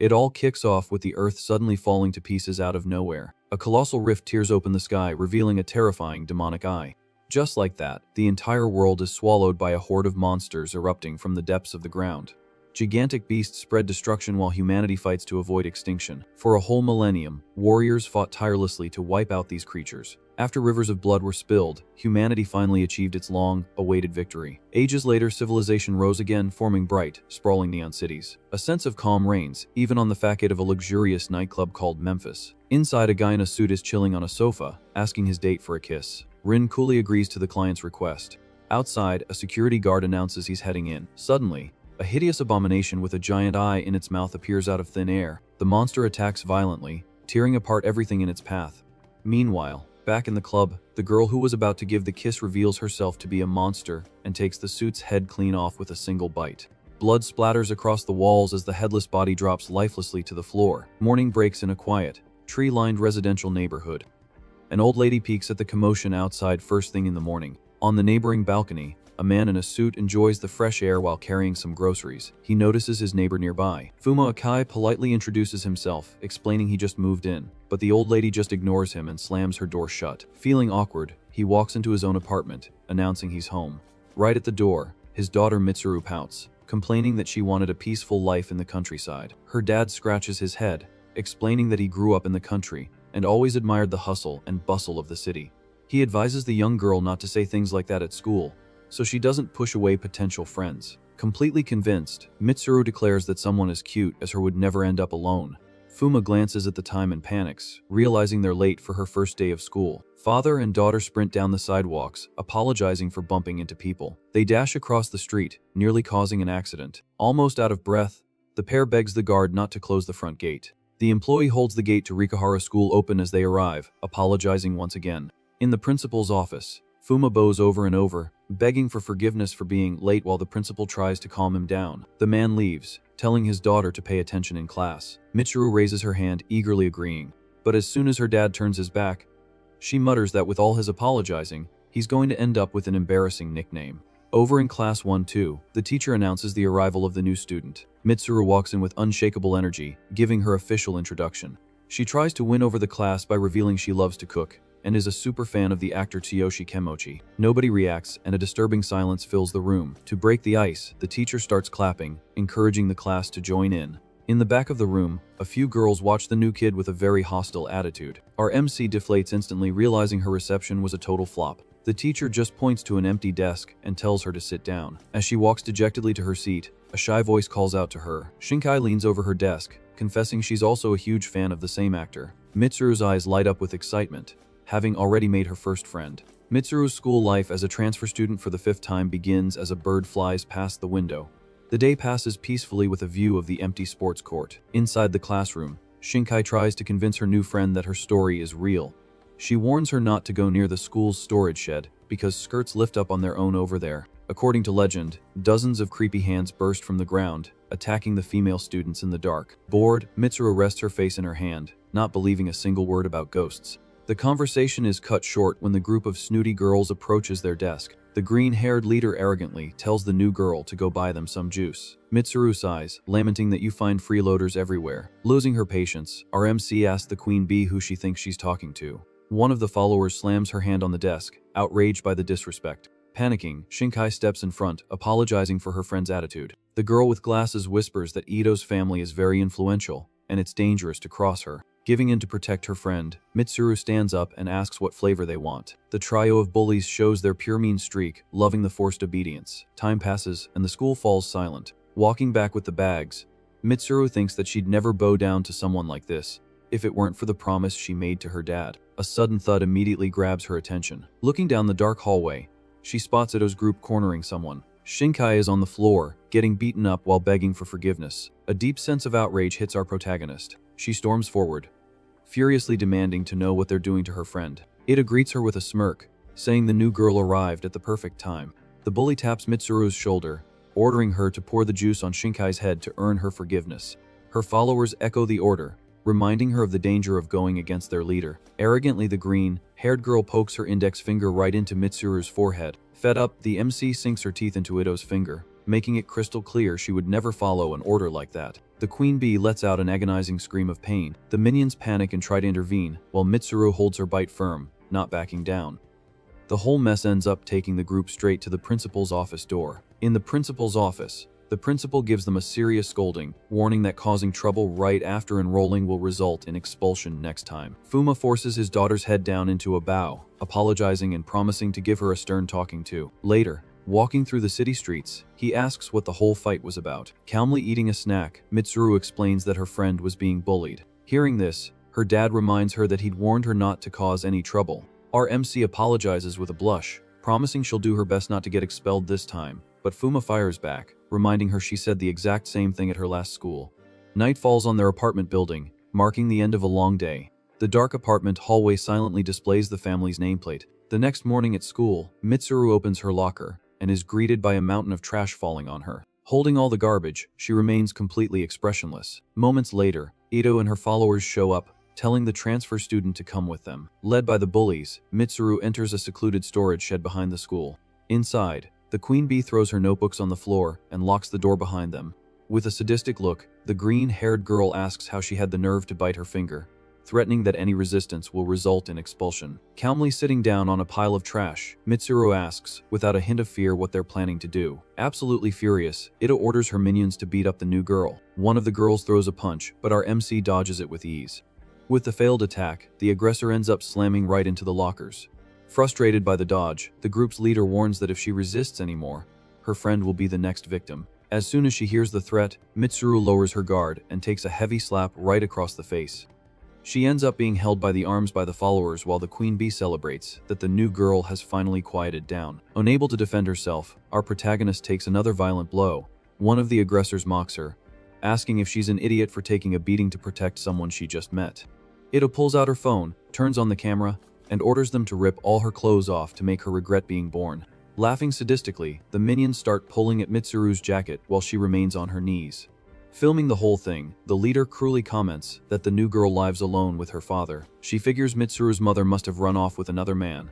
It all kicks off with the Earth suddenly falling to pieces out of nowhere. A colossal rift tears open the sky, revealing a terrifying demonic eye. Just like that, the entire world is swallowed by a horde of monsters erupting from the depths of the ground. Gigantic beasts spread destruction while humanity fights to avoid extinction. For a whole millennium, warriors fought tirelessly to wipe out these creatures. After rivers of blood were spilled, humanity finally achieved its long-awaited victory. Ages later, civilization rose again, forming bright, sprawling neon cities. A sense of calm reigns, even on the facade of a luxurious nightclub called Memphis. Inside, a guy in a suit is chilling on a sofa, asking his date for a kiss. Rin coolly agrees to the client's request. Outside, a security guard announces he's heading in. Suddenly, a hideous abomination with a giant eye in its mouth appears out of thin air. The monster attacks violently, tearing apart everything in its path. Meanwhile, back in the club, the girl who was about to give the kiss reveals herself to be a monster and takes the suit's head clean off with a single bite. Blood splatters across the walls as the headless body drops lifelessly to the floor. Morning breaks in a quiet, tree-lined residential neighborhood. An old lady peeks at the commotion outside first thing in the morning. On the neighboring balcony, a man in a suit enjoys the fresh air while carrying some groceries. He notices his neighbor nearby. Fuma Akai politely introduces himself, explaining he just moved in, but the old lady just ignores him and slams her door shut. Feeling awkward, he walks into his own apartment, announcing he's home. Right at the door, his daughter Mitsuru pouts, complaining that she wanted a peaceful life in the countryside. Her dad scratches his head, explaining that he grew up in the country and always admired the hustle and bustle of the city. He advises the young girl not to say things like that at school, so she doesn't push away potential friends. Completely convinced, Mitsuru declares that someone as cute as her would never end up alone. Fuma glances at the time and panics, realizing they're late for her first day of school. Father and daughter sprint down the sidewalks, apologizing for bumping into people. They dash across the street, nearly causing an accident. Almost out of breath, the pair begs the guard not to close the front gate. The employee holds the gate to Rikahara School open as they arrive, apologizing once again. In the principal's office, Fuma bows over and over, begging for forgiveness for being late while the principal tries to calm him down. The man leaves, telling his daughter to pay attention in class. Mitsuru raises her hand, eagerly agreeing. But as soon as her dad turns his back, she mutters that with all his apologizing, he's going to end up with an embarrassing nickname. Over in class 1-2, the teacher announces the arrival of the new student. Mitsuru walks in with unshakable energy, giving her official introduction. She tries to win over the class by revealing she loves to cook, and is a super fan of the actor Tsuyoshi Kemochi. Nobody reacts, and a disturbing silence fills the room. To break the ice, the teacher starts clapping, encouraging the class to join in. In the back of the room, a few girls watch the new kid with a very hostile attitude. Our MC deflates instantly, realizing her reception was a total flop. The teacher just points to an empty desk and tells her to sit down. As she walks dejectedly to her seat, a shy voice calls out to her. Shinkai leans over her desk, confessing she's also a huge fan of the same actor. Mitsuru's eyes light up with excitement, having already made her first friend. Mitsuru's school life as a transfer student for the 5th time begins as a bird flies past the window. The day passes peacefully with a view of the empty sports court. Inside the classroom, Shinkai tries to convince her new friend that her story is real. She warns her not to go near the school's storage shed, because skirts lift up on their own over there. According to legend, dozens of creepy hands burst from the ground, attacking the female students in the dark. Bored, Mitsuru rests her face in her hand, not believing a single word about ghosts. The conversation is cut short when the group of snooty girls approaches their desk. The green-haired leader arrogantly tells the new girl to go buy them some juice. Mitsuru sighs, lamenting that you find freeloaders everywhere. Losing her patience, our MC asks the queen bee who she thinks she's talking to. One of the followers slams her hand on the desk, outraged by the disrespect. Panicking, Shinkai steps in front, apologizing for her friend's attitude. The girl with glasses whispers that Ito's family is very influential, and it's dangerous to cross her. Giving in to protect her friend, Mitsuru stands up and asks what flavor they want. The trio of bullies shows their pure mean streak, loving the forced obedience. Time passes, and the school falls silent. Walking back with the bags, Mitsuru thinks that she'd never bow down to someone like this, if it weren't for the promise she made to her dad. A sudden thud immediately grabs her attention. Looking down the dark hallway, she spots Ito's group cornering someone. Shinkai is on the floor, getting beaten up while begging for forgiveness. A deep sense of outrage hits our protagonist. She storms forward, furiously demanding to know what they're doing to her friend. Ito greets her with a smirk, saying the new girl arrived at the perfect time. The bully taps Mitsuru's shoulder, ordering her to pour the juice on Shinkai's head to earn her forgiveness. Her followers echo the order, reminding her of the danger of going against their leader. Arrogantly, the green-haired girl pokes her index finger right into Mitsuru's forehead. Fed up, the MC sinks her teeth into Ito's finger, making it crystal clear she would never follow an order like that. The queen bee lets out an agonizing scream of pain. The minions panic and try to intervene, while Mitsuru holds her bite firm, not backing down. The whole mess ends up taking the group straight to the principal's office door. In the principal's office, the principal gives them a serious scolding, warning that causing trouble right after enrolling will result in expulsion next time. Fuma forces his daughter's head down into a bow, apologizing and promising to give her a stern talking to. Later, walking through the city streets, he asks what the whole fight was about. Calmly eating a snack, Mitsuru explains that her friend was being bullied. Hearing this, her dad reminds her that he'd warned her not to cause any trouble. Our MC apologizes with a blush, promising she'll do her best not to get expelled this time, but Fuma fires back, reminding her she said the exact same thing at her last school. Night falls on their apartment building, marking the end of a long day. The dark apartment hallway silently displays the family's nameplate. The next morning at school, Mitsuru opens her locker and is greeted by a mountain of trash falling on her. Holding all the garbage, she remains completely expressionless. Moments later, Ito and her followers show up, telling the transfer student to come with them. Led by the bullies, Mitsuru enters a secluded storage shed behind the school. Inside, the queen bee throws her notebooks on the floor and locks the door behind them. With a sadistic look, the green-haired girl asks how she had the nerve to bite her finger, threatening that any resistance will result in expulsion. Calmly sitting down on a pile of trash, Mitsuru asks, without a hint of fear, what they're planning to do. Absolutely furious, Ito orders her minions to beat up the new girl. One of the girls throws a punch, but our MC dodges it with ease. With the failed attack, the aggressor ends up slamming right into the lockers. Frustrated by the dodge, the group's leader warns that if she resists anymore, her friend will be the next victim. As soon as she hears the threat, Mitsuru lowers her guard and takes a heavy slap right across the face. She ends up being held by the arms by the followers while the queen bee celebrates that the new girl has finally quieted down. Unable to defend herself, our protagonist takes another violent blow. One of the aggressors mocks her, asking if she's an idiot for taking a beating to protect someone she just met. Ito pulls out her phone, turns on the camera, and orders them to rip all her clothes off to make her regret being born. Laughing sadistically, the minions start pulling at Mitsuru's jacket while she remains on her knees. Filming the whole thing, the leader cruelly comments that the new girl lives alone with her father. She figures Mitsuru's mother must have run off with another man,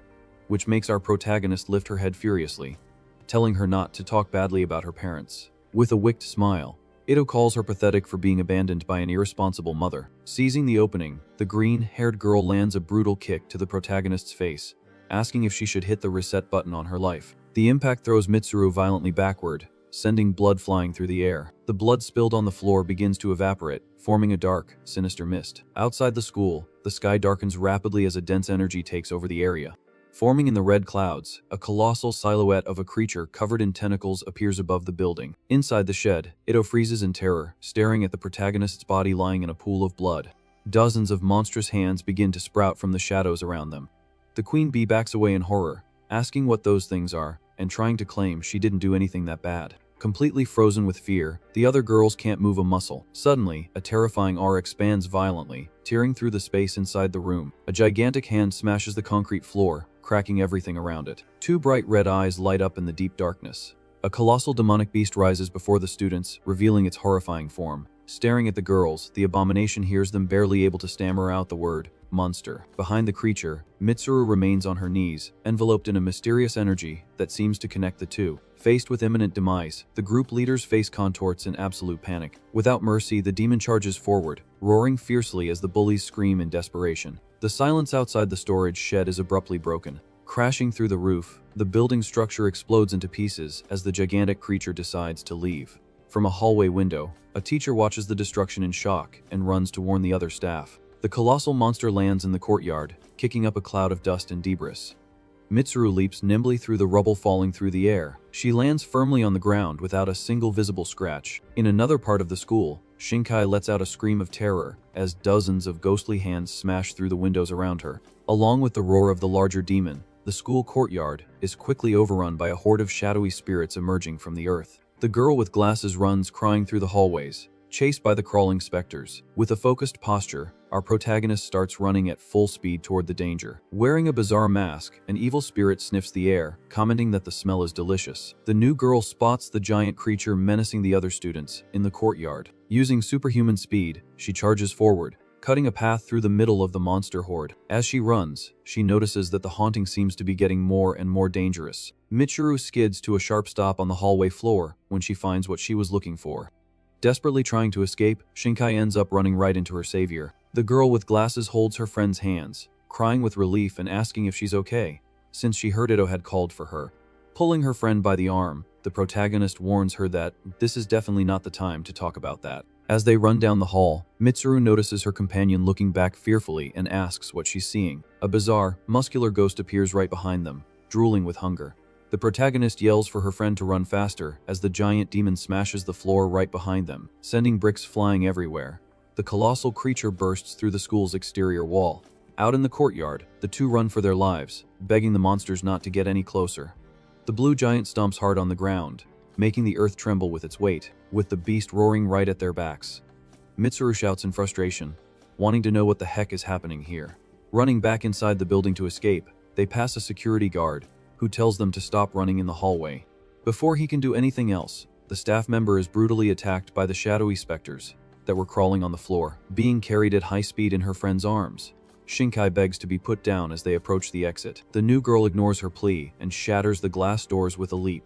which makes our protagonist lift her head furiously, telling her not to talk badly about her parents. With a wicked smile, Ito calls her pathetic for being abandoned by an irresponsible mother. Seizing the opening, the green-haired girl lands a brutal kick to the protagonist's face, asking if she should hit the reset button on her life. The impact throws Mitsuru violently backward, sending blood flying through the air. The blood spilled on the floor begins to evaporate, forming a dark, sinister mist. Outside the school, the sky darkens rapidly as a dense energy takes over the area. Forming in the red clouds, a colossal silhouette of a creature covered in tentacles appears above the building. Inside the shed, Ito freezes in terror, staring at the protagonist's body lying in a pool of blood. Dozens of monstrous hands begin to sprout from the shadows around them. The queen bee backs away in horror, asking what those things are, and trying to claim she didn't do anything that bad. Completely frozen with fear, the other girls can't move a muscle. Suddenly, a terrifying aura expands violently, tearing through the space inside the room. A gigantic hand smashes the concrete floor, cracking everything around it. Two bright red eyes light up in the deep darkness. A colossal demonic beast rises before the students, revealing its horrifying form. Staring at the girls, the abomination hears them, barely able to stammer out the word, monster. Behind the creature, Mitsuru remains on her knees, enveloped in a mysterious energy that seems to connect the two. Faced with imminent demise, the group leader's face contorts in absolute panic. Without mercy, the demon charges forward, roaring fiercely as the bullies scream in desperation. The silence outside the storage shed is abruptly broken. Crashing through the roof, the building structure explodes into pieces as the gigantic creature decides to leave. From a hallway window, a teacher watches the destruction in shock and runs to warn the other staff. The colossal monster lands in the courtyard, kicking up a cloud of dust and debris. Mitsuru leaps nimbly through the rubble, falling through the air. She lands firmly on the ground without a single visible scratch. In another part of the school, Shinkai lets out a scream of terror as dozens of ghostly hands smash through the windows around her. Along with the roar of the larger demon, the school courtyard is quickly overrun by a horde of shadowy spirits emerging from the earth. The girl with glasses runs crying through the hallways, chased by the crawling specters. With a focused posture, our protagonist starts running at full speed toward the danger. Wearing a bizarre mask, an evil spirit sniffs the air, commenting that the smell is delicious. The new girl spots the giant creature menacing the other students in the courtyard. Using superhuman speed, she charges forward, cutting a path through the middle of the monster horde. As she runs, she notices that the haunting seems to be getting more and more dangerous. Mitsuru skids to a sharp stop on the hallway floor when she finds what she was looking for. Desperately trying to escape, Shinkai ends up running right into her savior. The girl with glasses holds her friend's hands, crying with relief and asking if she's okay, since she heard Ito had called for her. Pulling her friend by the arm, the protagonist warns her that this is definitely not the time to talk about that. As they run down the hall, Mitsuru notices her companion looking back fearfully and asks what she's seeing. A bizarre, muscular ghost appears right behind them, drooling with hunger. The protagonist yells for her friend to run faster as the giant demon smashes the floor right behind them, sending bricks flying everywhere. The colossal creature bursts through the school's exterior wall. Out in the courtyard, the two run for their lives, begging the monsters not to get any closer. The blue giant stomps hard on the ground, making the earth tremble with its weight, with the beast roaring right at their backs. Mitsuru shouts in frustration, wanting to know what the heck is happening here. Running back inside the building to escape, they pass a security guard, who tells them to stop running in the hallway. Before he can do anything else, the staff member is brutally attacked by the shadowy specters that were crawling on the floor, being carried at high speed in her friend's arms. Shinkai begs to be put down as they approach the exit. The new girl ignores her plea and shatters the glass doors with a leap,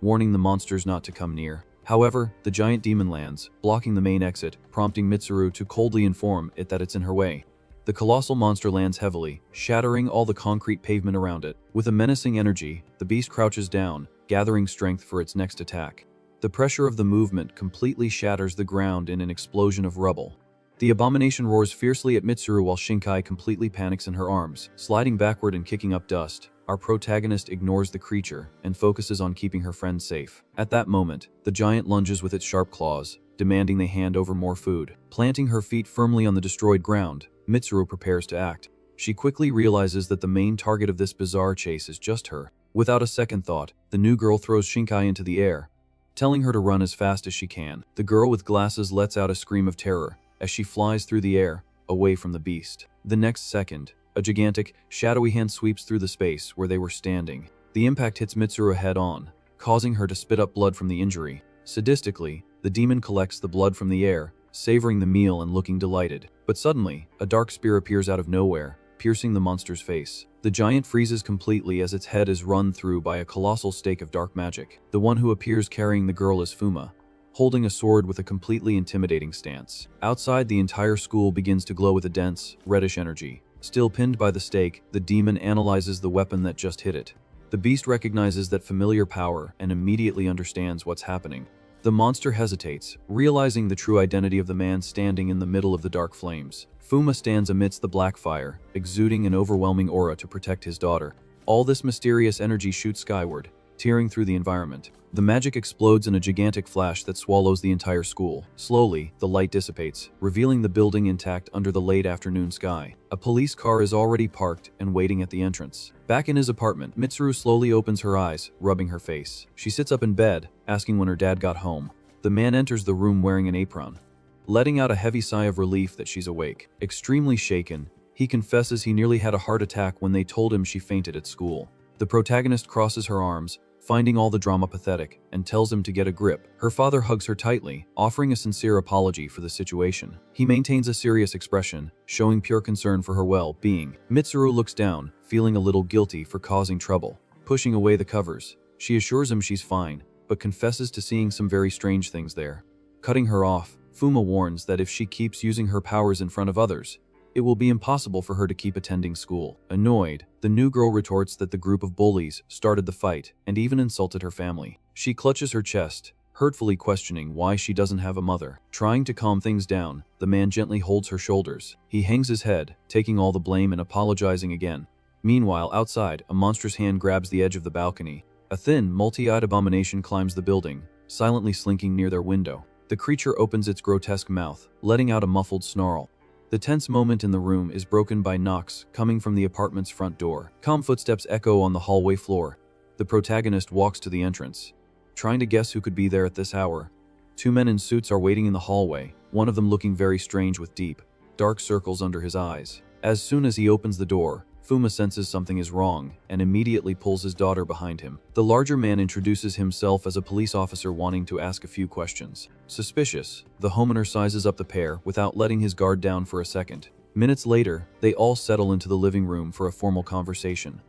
warning the monsters not to come near. However, the giant demon lands, blocking the main exit, prompting Mitsuru to coldly inform it that it's in her way. The colossal monster lands heavily, shattering all the concrete pavement around it. With a menacing energy, the beast crouches down, gathering strength for its next attack. The pressure of the movement completely shatters the ground in an explosion of rubble. The abomination roars fiercely at Mitsuru while Shinkai completely panics in her arms, sliding backward and kicking up dust. Our protagonist ignores the creature and focuses on keeping her friend safe. At that moment, the giant lunges with its sharp claws, demanding they hand over more food. Planting her feet firmly on the destroyed ground, Mitsuru prepares to act. She quickly realizes that the main target of this bizarre chase is just her. Without a second thought, the new girl throws Shinkai into the air, telling her to run as fast as she can. The girl with glasses lets out a scream of terror as she flies through the air, away from the beast. The next second, a gigantic, shadowy hand sweeps through the space where they were standing. The impact hits Mitsuru head-on, causing her to spit up blood from the injury. Sadistically, the demon collects the blood from the air, savoring the meal and looking delighted. But suddenly, a dark spear appears out of nowhere, piercing the monster's face. The giant freezes completely as its head is run through by a colossal stake of dark magic. The one who appears carrying the girl is Fuma, holding a sword with a completely intimidating stance. Outside, the entire school begins to glow with a dense, reddish energy. Still pinned by the stake, the demon analyzes the weapon that just hit it. The beast recognizes that familiar power and immediately understands what's happening. The monster hesitates, realizing the true identity of the man standing in the middle of the dark flames. Fuma stands amidst the black fire, exuding an overwhelming aura to protect his daughter. All this mysterious energy shoots skyward, tearing through the environment. The magic explodes in a gigantic flash that swallows the entire school. Slowly, the light dissipates, revealing the building intact under the late afternoon sky. A police car is already parked and waiting at the entrance. Back in his apartment, Mitsuru slowly opens her eyes, rubbing her face. She sits up in bed, asking when her dad got home. The man enters the room wearing an apron, letting out a heavy sigh of relief that she's awake. Extremely shaken, he confesses he nearly had a heart attack when they told him she fainted at school. The protagonist crosses her arms, finding all the drama pathetic, and tells him to get a grip. Her father hugs her tightly, offering a sincere apology for the situation. He maintains a serious expression, showing pure concern for her well-being. Mitsuru looks down, feeling a little guilty for causing trouble. Pushing away the covers, she assures him she's fine, but confesses to seeing some very strange things there. Cutting her off, Fuma warns that if she keeps using her powers in front of others, it will be impossible for her to keep attending school. Annoyed, the new girl retorts that the group of bullies started the fight and even insulted her family. She clutches her chest, hurtfully questioning why she doesn't have a mother. Trying to calm things down, the man gently holds her shoulders. He hangs his head, taking all the blame and apologizing again. Meanwhile, outside, a monstrous hand grabs the edge of the balcony. A thin, multi-eyed abomination climbs the building, silently slinking near their window. The creature opens its grotesque mouth, letting out a muffled snarl. The tense moment in the room is broken by knocks coming from the apartment's front door. Calm footsteps echo on the hallway floor. The protagonist walks to the entrance, trying to guess who could be there at this hour. Two men in suits are waiting in the hallway, one of them looking very strange with deep, dark circles under his eyes. As soon as he opens the door, Fuma senses something is wrong and immediately pulls his daughter behind him. The larger man introduces himself as a police officer wanting to ask a few questions. Suspicious, the homeowner sizes up the pair without letting his guard down for a second. Minutes later, they all settle into the living room for a formal conversation.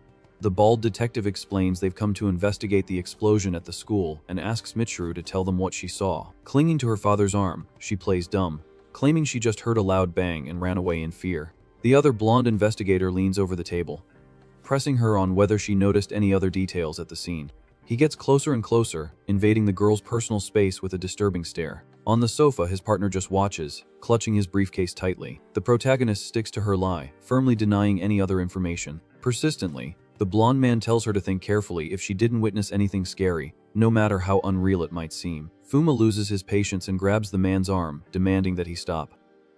The bald detective explains they've come to investigate the explosion at the school and asks Mitsuru to tell them what she saw. Clinging to her father's arm, she plays dumb, claiming she just heard a loud bang and ran away in fear. The other blonde investigator leans over the table, pressing her on whether she noticed any other details at the scene. He gets closer and closer, invading the girl's personal space with a disturbing stare. On the sofa, his partner just watches, clutching his briefcase tightly. The protagonist sticks to her lie, firmly denying any other information. Persistently, the blonde man tells her to think carefully if she didn't witness anything scary, no matter how unreal it might seem. Fuma loses his patience and grabs the man's arm, demanding that he stop.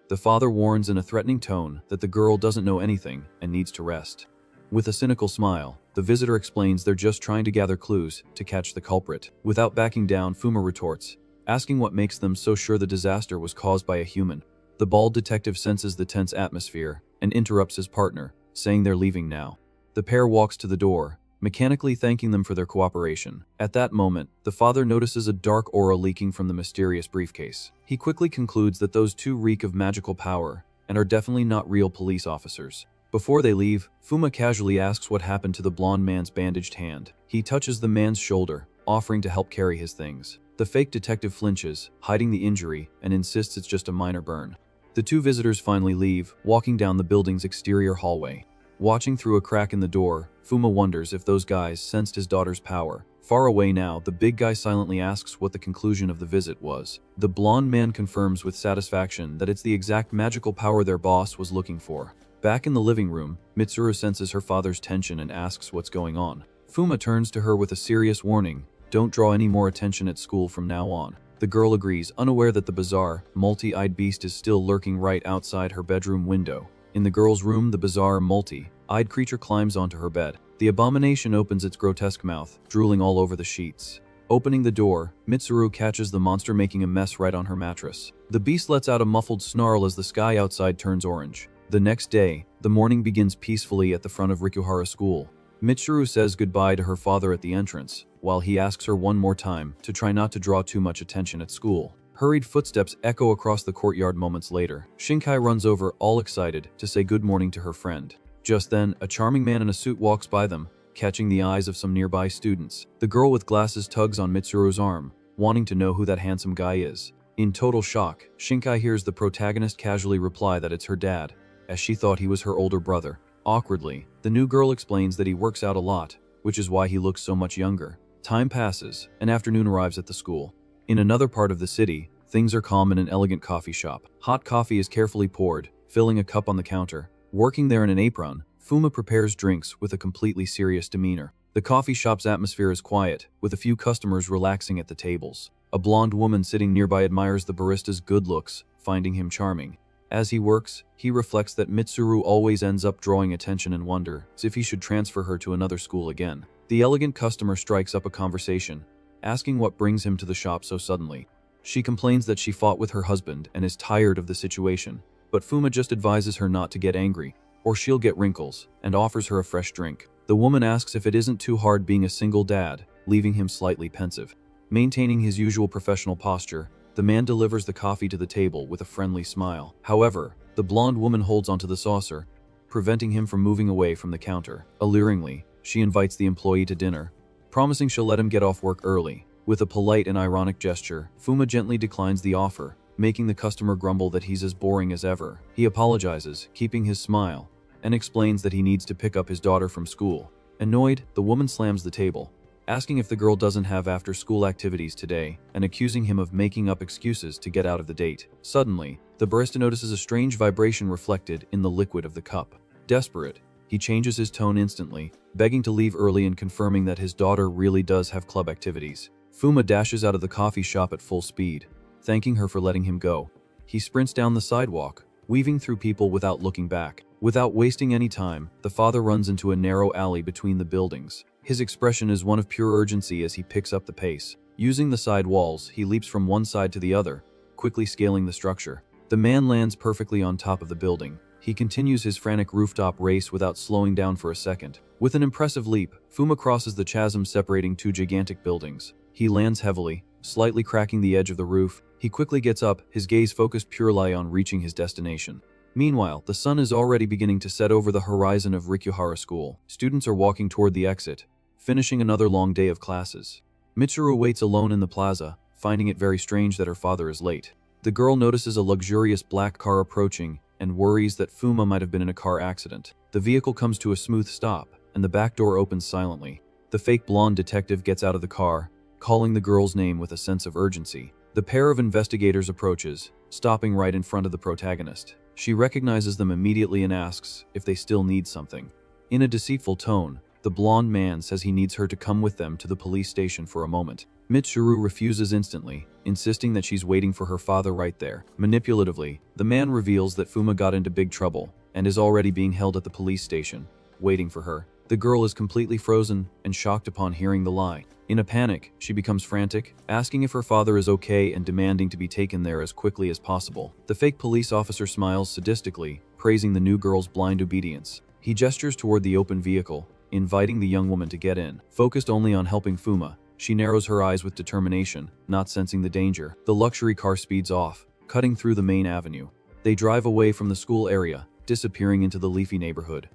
The father warns in a threatening tone that the girl doesn't know anything and needs to rest. With a cynical smile, the visitor explains they're just trying to gather clues to catch the culprit. Without backing down, Fuma retorts, asking what makes them so sure the disaster was caused by a human. The bald detective senses the tense atmosphere and interrupts his partner, saying they're leaving now. The pair walks to the door, mechanically thanking them for their cooperation. At that moment, the father notices a dark aura leaking from the mysterious briefcase. He quickly concludes that those two reek of magical power and are definitely not real police officers. Before they leave, Fuma casually asks what happened to the blonde man's bandaged hand. He touches the man's shoulder, offering to help carry his things. The fake detective flinches, hiding the injury, and insists it's just a minor burn. The two visitors finally leave, walking down the building's exterior hallway. Watching through a crack in the door, Fuma wonders if those guys sensed his daughter's power. Far away now, the big guy silently asks what the conclusion of the visit was. The blonde man confirms with satisfaction that it's the exact magical power their boss was looking for. Back in the living room, Mitsuru senses her father's tension and asks what's going on. Fuma turns to her with a serious warning, "Don't draw any more attention at school from now on." The girl agrees, unaware that the bizarre, multi-eyed beast is still lurking right outside her bedroom window. In the girl's room, the bizarre, multi-eyed creature climbs onto her bed. The abomination opens its grotesque mouth, drooling all over the sheets. Opening the door, Mitsuru catches the monster making a mess right on her mattress. The beast lets out a muffled snarl as the sky outside turns orange. The next day, the morning begins peacefully at the front of Rikuhara School. Mitsuru says goodbye to her father at the entrance, while he asks her one more time to try not to draw too much attention at school. Hurried footsteps echo across the courtyard moments later. Shinkai runs over, all excited, to say good morning to her friend. Just then, a charming man in a suit walks by them, catching the eyes of some nearby students. The girl with glasses tugs on Mitsuru's arm, wanting to know who that handsome guy is. In total shock, Shinkai hears the protagonist casually reply that it's her dad, as she thought he was her older brother. Awkwardly, the new girl explains that he works out a lot, which is why he looks so much younger. Time passes, and afternoon arrives at the school. In another part of the city, things are calm in an elegant coffee shop. Hot coffee is carefully poured, filling a cup on the counter. Working there in an apron, Fuma prepares drinks with a completely serious demeanor. The coffee shop's atmosphere is quiet, with a few customers relaxing at the tables. A blonde woman sitting nearby admires the barista's good looks, finding him charming. As he works, he reflects that Mitsuru always ends up drawing attention and wonders if he should transfer her to another school again. The elegant customer strikes up a conversation, asking what brings him to the shop so suddenly. She complains that she fought with her husband and is tired of the situation, but Fuma just advises her not to get angry, or she'll get wrinkles, and offers her a fresh drink. The woman asks if it isn't too hard being a single dad, leaving him slightly pensive. Maintaining his usual professional posture, the man delivers the coffee to the table with a friendly smile. However, the blonde woman holds onto the saucer, preventing him from moving away from the counter. Alluringly, she invites the employee to dinner, promising she'll let him get off work early. With a polite and ironic gesture, Fuma gently declines the offer, making the customer grumble that he's as boring as ever. He apologizes, keeping his smile, and explains that he needs to pick up his daughter from school. Annoyed, the woman slams the table, asking if the girl doesn't have after-school activities today, and accusing him of making up excuses to get out of the date. Suddenly, the barista notices a strange vibration reflected in the liquid of the cup. Desperate, he changes his tone instantly, begging to leave early and confirming that his daughter really does have club activities. Fuma dashes out of the coffee shop at full speed, thanking her for letting him go. He sprints down the sidewalk, weaving through people without looking back. Without wasting any time, the father runs into a narrow alley between the buildings. His expression is one of pure urgency as he picks up the pace. Using the side walls, he leaps from one side to the other, quickly scaling the structure. The man lands perfectly on top of the building. He continues his frantic rooftop race without slowing down for a second. With an impressive leap, Fuma crosses the chasm separating two gigantic buildings. He lands heavily, slightly cracking the edge of the roof. He quickly gets up, his gaze focused purely on reaching his destination. Meanwhile, the sun is already beginning to set over the horizon of Rikuhara School. Students are walking toward the exit, finishing another long day of classes. Mitsuru waits alone in the plaza, finding it very strange that her father is late. The girl notices a luxurious black car approaching and worries that Fuma might have been in a car accident. The vehicle comes to a smooth stop, and the back door opens silently. The fake blonde detective gets out of the car, calling the girl's name with a sense of urgency. The pair of investigators approaches, stopping right in front of the protagonist. She recognizes them immediately and asks if they still need something. In a deceitful tone, the blonde man says he needs her to come with them to the police station for a moment. Mitsuru refuses instantly, insisting that she's waiting for her father right there. Manipulatively, the man reveals that Fuma got into big trouble and is already being held at the police station, waiting for her. The girl is completely frozen and shocked upon hearing the lie. In a panic, she becomes frantic, asking if her father is okay and demanding to be taken there as quickly as possible. The fake police officer smiles sadistically, praising the new girl's blind obedience. He gestures toward the open vehicle, inviting the young woman to get in. Focused only on helping Fuma, she narrows her eyes with determination, not sensing the danger. The luxury car speeds off, cutting through the main avenue. They drive away from the school area, disappearing into the leafy neighborhood.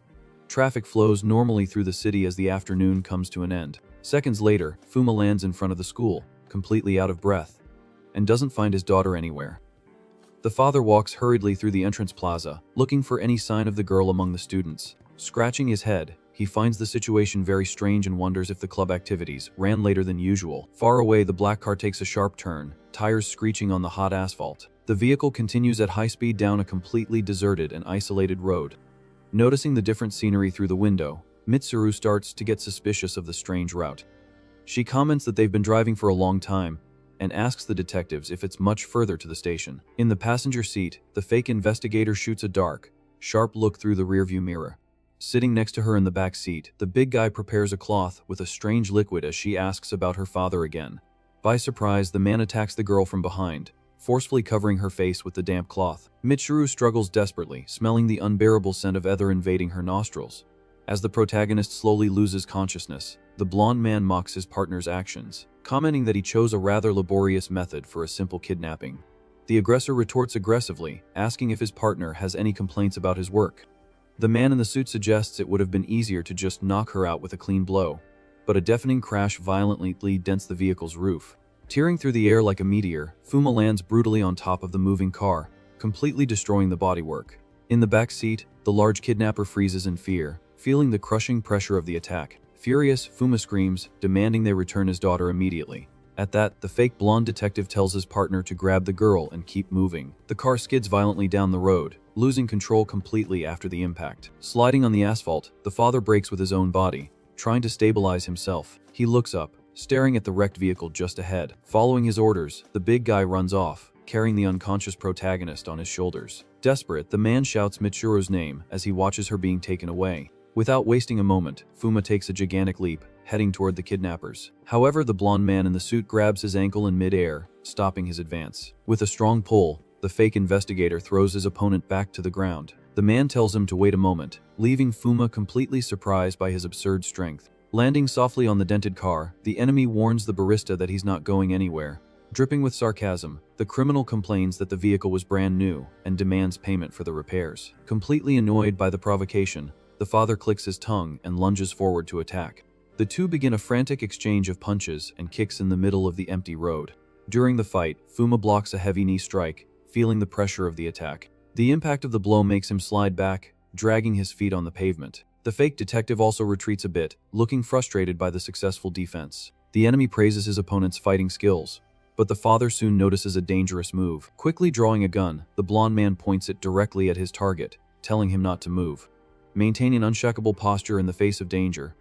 Traffic flows normally through the city as the afternoon comes to an end. Seconds later, Fuma lands in front of the school, completely out of breath, and doesn't find his daughter anywhere. The father walks hurriedly through the entrance plaza, looking for any sign of the girl among the students. Scratching his head, he finds the situation very strange and wonders if the club activities ran later than usual. Far away, the black car takes a sharp turn, tires screeching on the hot asphalt. The vehicle continues at high speed down a completely deserted and isolated road. Noticing the different scenery through the window, Mitsuru starts to get suspicious of the strange route. She comments that they've been driving for a long time and asks the detectives if it's much further to the station. In the passenger seat, the fake investigator shoots a dark, sharp look through the rearview mirror. Sitting next to her in the back seat, the big guy prepares a cloth with a strange liquid as she asks about her father again. By surprise, the man attacks the girl from behind, forcefully covering her face with the damp cloth. Mitsuru struggles desperately, smelling the unbearable scent of ether invading her nostrils. As the protagonist slowly loses consciousness, the blonde man mocks his partner's actions, commenting that he chose a rather laborious method for a simple kidnapping. The aggressor retorts aggressively, asking if his partner has any complaints about his work. The man in the suit suggests it would have been easier to just knock her out with a clean blow, but a deafening crash violently dents the vehicle's roof. Tearing through the air like a meteor, Fuma lands brutally on top of the moving car, completely destroying the bodywork. In the back seat, the large kidnapper freezes in fear, feeling the crushing pressure of the attack. Furious, Fuma screams, demanding they return his daughter immediately. At that, the fake blonde detective tells his partner to grab the girl and keep moving. The car skids violently down the road, losing control completely after the impact. Sliding on the asphalt, the father brakes with his own body, trying to stabilize himself. He looks up, staring at the wrecked vehicle just ahead. Following his orders, the big guy runs off, carrying the unconscious protagonist on his shoulders. Desperate, the man shouts Mitsuru's name as he watches her being taken away. Without wasting a moment, Fuma takes a gigantic leap, heading toward the kidnappers. However, the blonde man in the suit grabs his ankle in mid-air, stopping his advance. With a strong pull, the fake investigator throws his opponent back to the ground. The man tells him to wait a moment, leaving Fuma completely surprised by his absurd strength. Landing softly on the dented car, the enemy warns the barista that he's not going anywhere. Dripping with sarcasm, the criminal complains that the vehicle was brand new and demands payment for the repairs. Completely annoyed by the provocation, the father clicks his tongue and lunges forward to attack. The two begin a frantic exchange of punches and kicks in the middle of the empty road. During the fight, Fuma blocks a heavy knee strike, feeling the pressure of the attack. The impact of the blow makes him slide back, dragging his feet on the pavement. The fake detective also retreats a bit, looking frustrated by the successful defense. The enemy praises his opponent's fighting skills, but the father soon notices a dangerous move. Quickly drawing a gun, the blonde man points it directly at his target, telling him not to move. Maintaining an unshakable posture in the face of danger,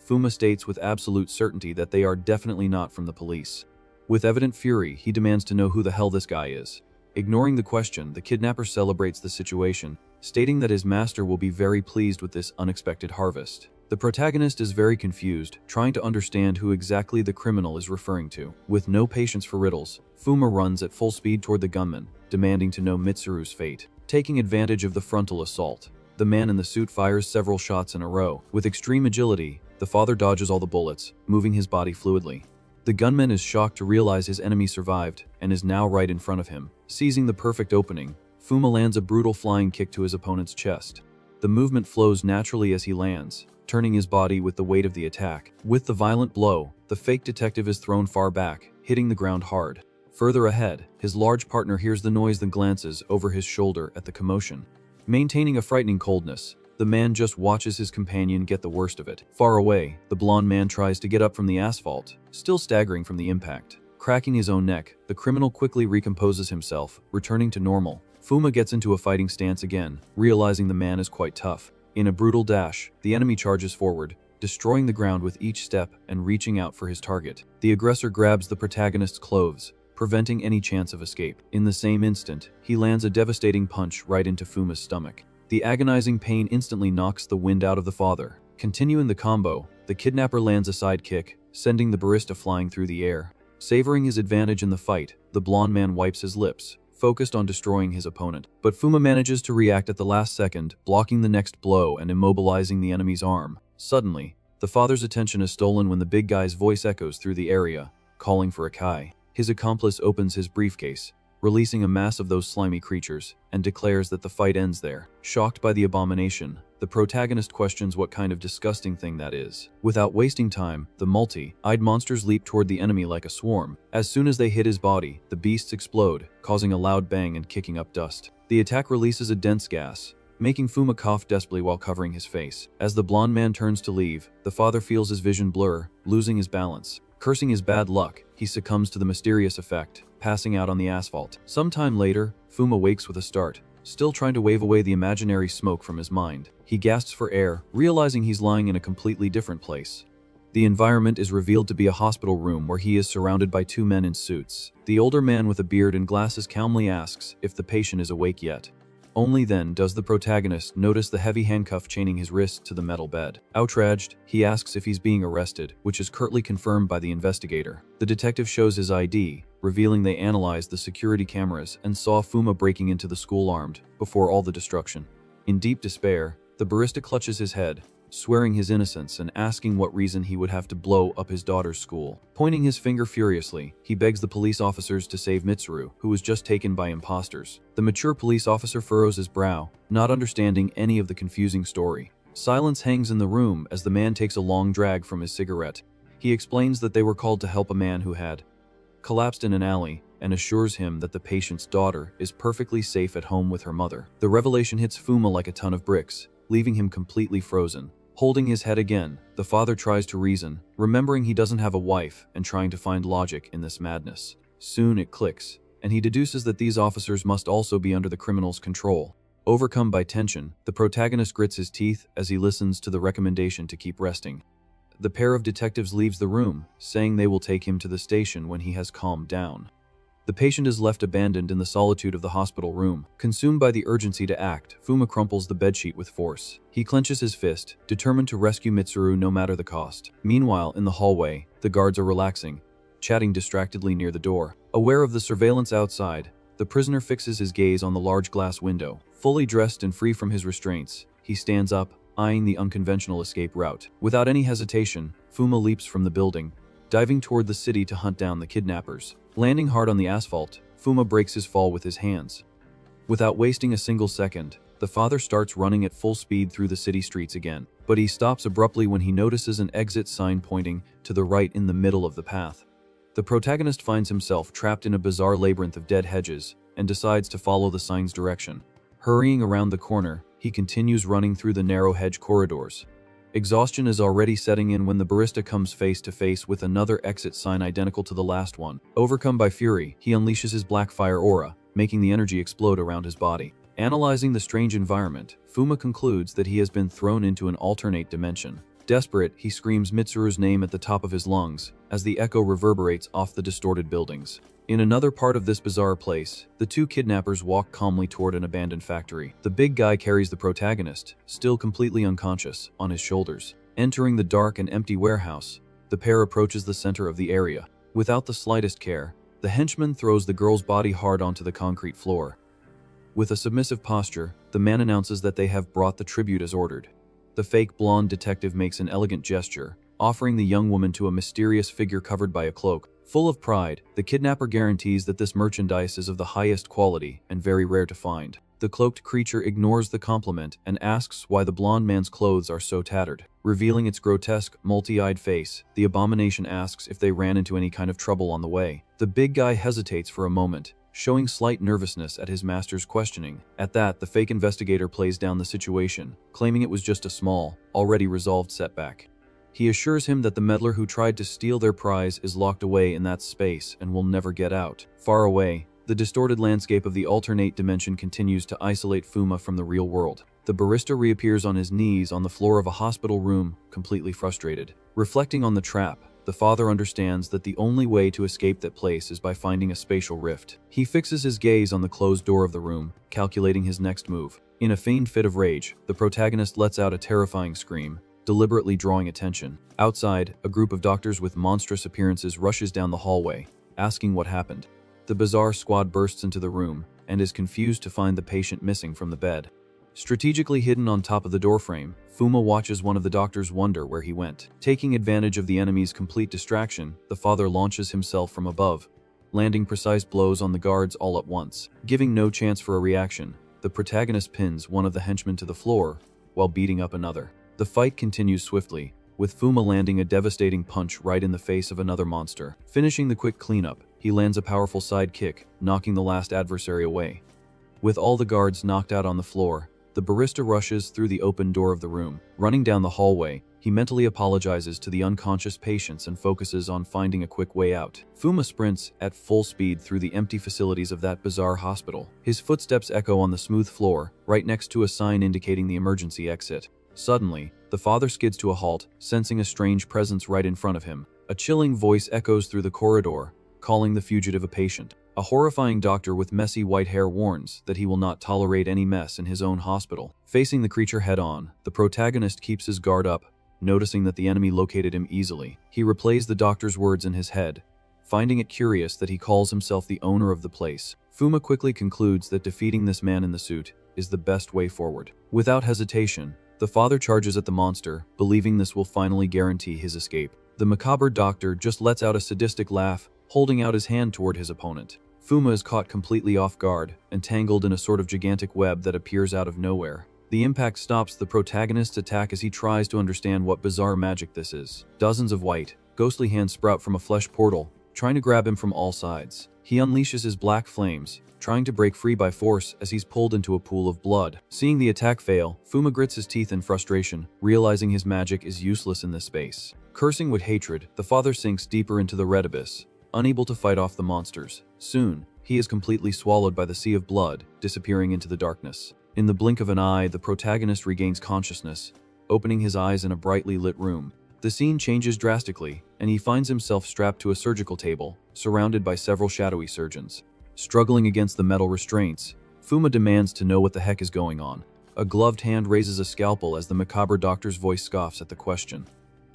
Fuma states with absolute certainty that they are definitely not from the police. With evident fury, he demands to know who the hell this guy is. Ignoring the question, the kidnapper celebrates the situation, stating that his master will be very pleased with this unexpected harvest. The protagonist is very confused, trying to understand who exactly the criminal is referring to. With no patience for riddles, Fuma runs at full speed toward the gunman, demanding to know Mitsuru's fate. Taking advantage of the frontal assault, the man in the suit fires several shots in a row. With extreme agility, the father dodges all the bullets, moving his body fluidly. The gunman is shocked to realize his enemy survived and is now right in front of him. Seizing the perfect opening, Fuma lands a brutal flying kick to his opponent's chest. The movement flows naturally as he lands, turning his body with the weight of the attack. With the violent blow, the fake detective is thrown far back, hitting the ground hard. Further ahead, his large partner hears the noise and glances over his shoulder at the commotion. Maintaining a frightening coldness, the man just watches his companion get the worst of it. Far away, the blonde man tries to get up from the asphalt, still staggering from the impact. Cracking his own neck, the criminal quickly recomposes himself, returning to normal. Fuma gets into a fighting stance again, realizing the man is quite tough. In a brutal dash, the enemy charges forward, destroying the ground with each step and reaching out for his target. The aggressor grabs the protagonist's clothes, preventing any chance of escape. In the same instant, he lands a devastating punch right into Fuma's stomach. The agonizing pain instantly knocks the wind out of the father. Continuing the combo, the kidnapper lands a side kick, sending the barista flying through the air. Savoring his advantage in the fight, the blonde man wipes his lips, focused on destroying his opponent. But Fuma manages to react at the last second, blocking the next blow and immobilizing the enemy's arm. Suddenly, the father's attention is stolen when the big guy's voice echoes through the area, calling for a Kai. His accomplice opens his briefcase, releasing a mass of those slimy creatures, and declares that the fight ends there. Shocked by the abomination, the protagonist questions what kind of disgusting thing that is. Without wasting time, the multi-eyed monsters leap toward the enemy like a swarm. As soon as they hit his body, the beasts explode, causing a loud bang and kicking up dust. The attack releases a dense gas, making Fuma cough desperately while covering his face. As the blonde man turns to leave, the father feels his vision blur, losing his balance. Cursing his bad luck, he succumbs to the mysterious effect, passing out on the asphalt. Sometime later, Fuma wakes with a start, still trying to wave away the imaginary smoke from his mind. He gasps for air, realizing he's lying in a completely different place. The environment is revealed to be a hospital room where he is surrounded by two men in suits. The older man with a beard and glasses calmly asks if the patient is awake yet. Only then does the protagonist notice the heavy handcuff chaining his wrists to the metal bed. Outraged, he asks if he's being arrested, which is curtly confirmed by the investigator. The detective shows his ID, revealing they analyzed the security cameras and saw Fuma breaking into the school armed, before all the destruction. In deep despair, the barista clutches his head, swearing his innocence and asking what reason he would have to blow up his daughter's school. Pointing his finger furiously, he begs the police officers to save Mitsuru, who was just taken by imposters. The mature police officer furrows his brow, not understanding any of the confusing story. Silence hangs in the room as the man takes a long drag from his cigarette. He explains that they were called to help a man who had collapsed in an alley, and assures him that the patient's daughter is perfectly safe at home with her mother. The revelation hits Fuma like a ton of bricks, leaving him completely frozen. Holding his head again, the father tries to reason, remembering he doesn't have a wife and trying to find logic in this madness. Soon it clicks, and he deduces that these officers must also be under the criminal's control. Overcome by tension, the protagonist grits his teeth as he listens to the recommendation to keep resting. The pair of detectives leaves the room, saying they will take him to the station when he has calmed down. The patient is left abandoned in the solitude of the hospital room. Consumed by the urgency to act, Fuma crumples the bedsheet with force. He clenches his fist, determined to rescue Mitsuru no matter the cost. Meanwhile, in the hallway, the guards are relaxing, chatting distractedly near the door. Aware of the surveillance outside, the prisoner fixes his gaze on the large glass window. Fully dressed and free from his restraints, he stands up, eyeing the unconventional escape route. Without any hesitation, Fuma leaps from the building, diving toward the city to hunt down the kidnappers. Landing hard on the asphalt, Fuma breaks his fall with his hands. Without wasting a single second, the father starts running at full speed through the city streets again, but he stops abruptly when he notices an exit sign pointing to the right in the middle of the path. The protagonist finds himself trapped in a bizarre labyrinth of dead hedges and decides to follow the sign's direction. Hurrying around the corner, he continues running through the narrow hedge corridors. Exhaustion is already setting in when the barista comes face to face with another exit sign identical to the last one. Overcome by fury, he unleashes his black fire aura, making the energy explode around his body. Analyzing the strange environment, Fuma concludes that he has been thrown into an alternate dimension. Desperate, he screams Mitsuru's name at the top of his lungs, as the echo reverberates off the distorted buildings. In another part of this bizarre place, the two kidnappers walk calmly toward an abandoned factory. The big guy carries the protagonist, still completely unconscious, on his shoulders. Entering the dark and empty warehouse, the pair approaches the center of the area. Without the slightest care, the henchman throws the girl's body hard onto the concrete floor. With a submissive posture, the man announces that they have brought the tribute as ordered. The fake blonde detective makes an elegant gesture, offering the young woman to a mysterious figure covered by a cloak. Full of pride, the kidnapper guarantees that this merchandise is of the highest quality and very rare to find. The cloaked creature ignores the compliment and asks why the blonde man's clothes are so tattered. Revealing its grotesque, multi-eyed face, the abomination asks if they ran into any kind of trouble on the way. The big guy hesitates for a moment, showing slight nervousness at his master's questioning. At that, the fake investigator plays down the situation, claiming it was just a small, already resolved setback. He assures him that the meddler who tried to steal their prize is locked away in that space and will never get out. Far away, the distorted landscape of the alternate dimension continues to isolate Fuma from the real world. The barista reappears on his knees on the floor of a hospital room, completely frustrated. Reflecting on the trap, the father understands that the only way to escape that place is by finding a spatial rift. He fixes his gaze on the closed door of the room, calculating his next move. In a feigned fit of rage, the protagonist lets out a terrifying scream, deliberately drawing attention. Outside, a group of doctors with monstrous appearances rushes down the hallway, asking what happened. The bizarre squad bursts into the room and is confused to find the patient missing from the bed. Strategically hidden on top of the doorframe, Fuma watches one of the doctors wonder where he went. Taking advantage of the enemy's complete distraction, the father launches himself from above, landing precise blows on the guards all at once. Giving no chance for a reaction, the protagonist pins one of the henchmen to the floor while beating up another. The fight continues swiftly, with Fuma landing a devastating punch right in the face of another monster. Finishing the quick cleanup, he lands a powerful side kick, knocking the last adversary away. With all the guards knocked out on the floor, the barista rushes through the open door of the room. Running down the hallway, he mentally apologizes to the unconscious patients and focuses on finding a quick way out. Fuma sprints at full speed through the empty facilities of that bizarre hospital. His footsteps echo on the smooth floor, right next to a sign indicating the emergency exit. Suddenly, the father skids to a halt, sensing a strange presence right in front of him. A chilling voice echoes through the corridor, calling the fugitive a patient. A horrifying doctor with messy white hair warns that he will not tolerate any mess in his own hospital. Facing the creature head-on, the protagonist keeps his guard up, noticing that the enemy located him easily. He replays the doctor's words in his head, finding it curious that he calls himself the owner of the place. Fuma quickly concludes that defeating this man in the suit is the best way forward. Without hesitation, the father charges at the monster, believing this will finally guarantee his escape. The macabre doctor just lets out a sadistic laugh, holding out his hand toward his opponent. Fuma is caught completely off guard and tangled in a sort of gigantic web that appears out of nowhere. The impact stops the protagonist's attack as he tries to understand what bizarre magic this is. Dozens of white, ghostly hands sprout from a flesh portal, trying to grab him from all sides. He unleashes his black flames, trying to break free by force as he's pulled into a pool of blood. Seeing the attack fail, Fuma grits his teeth in frustration, realizing his magic is useless in this space. Cursing with hatred, the father sinks deeper into the red abyss, unable to fight off the monsters. Soon, he is completely swallowed by the sea of blood, disappearing into the darkness. In the blink of an eye, the protagonist regains consciousness, opening his eyes in a brightly lit room. The scene changes drastically, and he finds himself strapped to a surgical table, surrounded by several shadowy surgeons. Struggling against the metal restraints, Fuma demands to know what the heck is going on. A gloved hand raises a scalpel as the macabre doctor's voice scoffs at the question.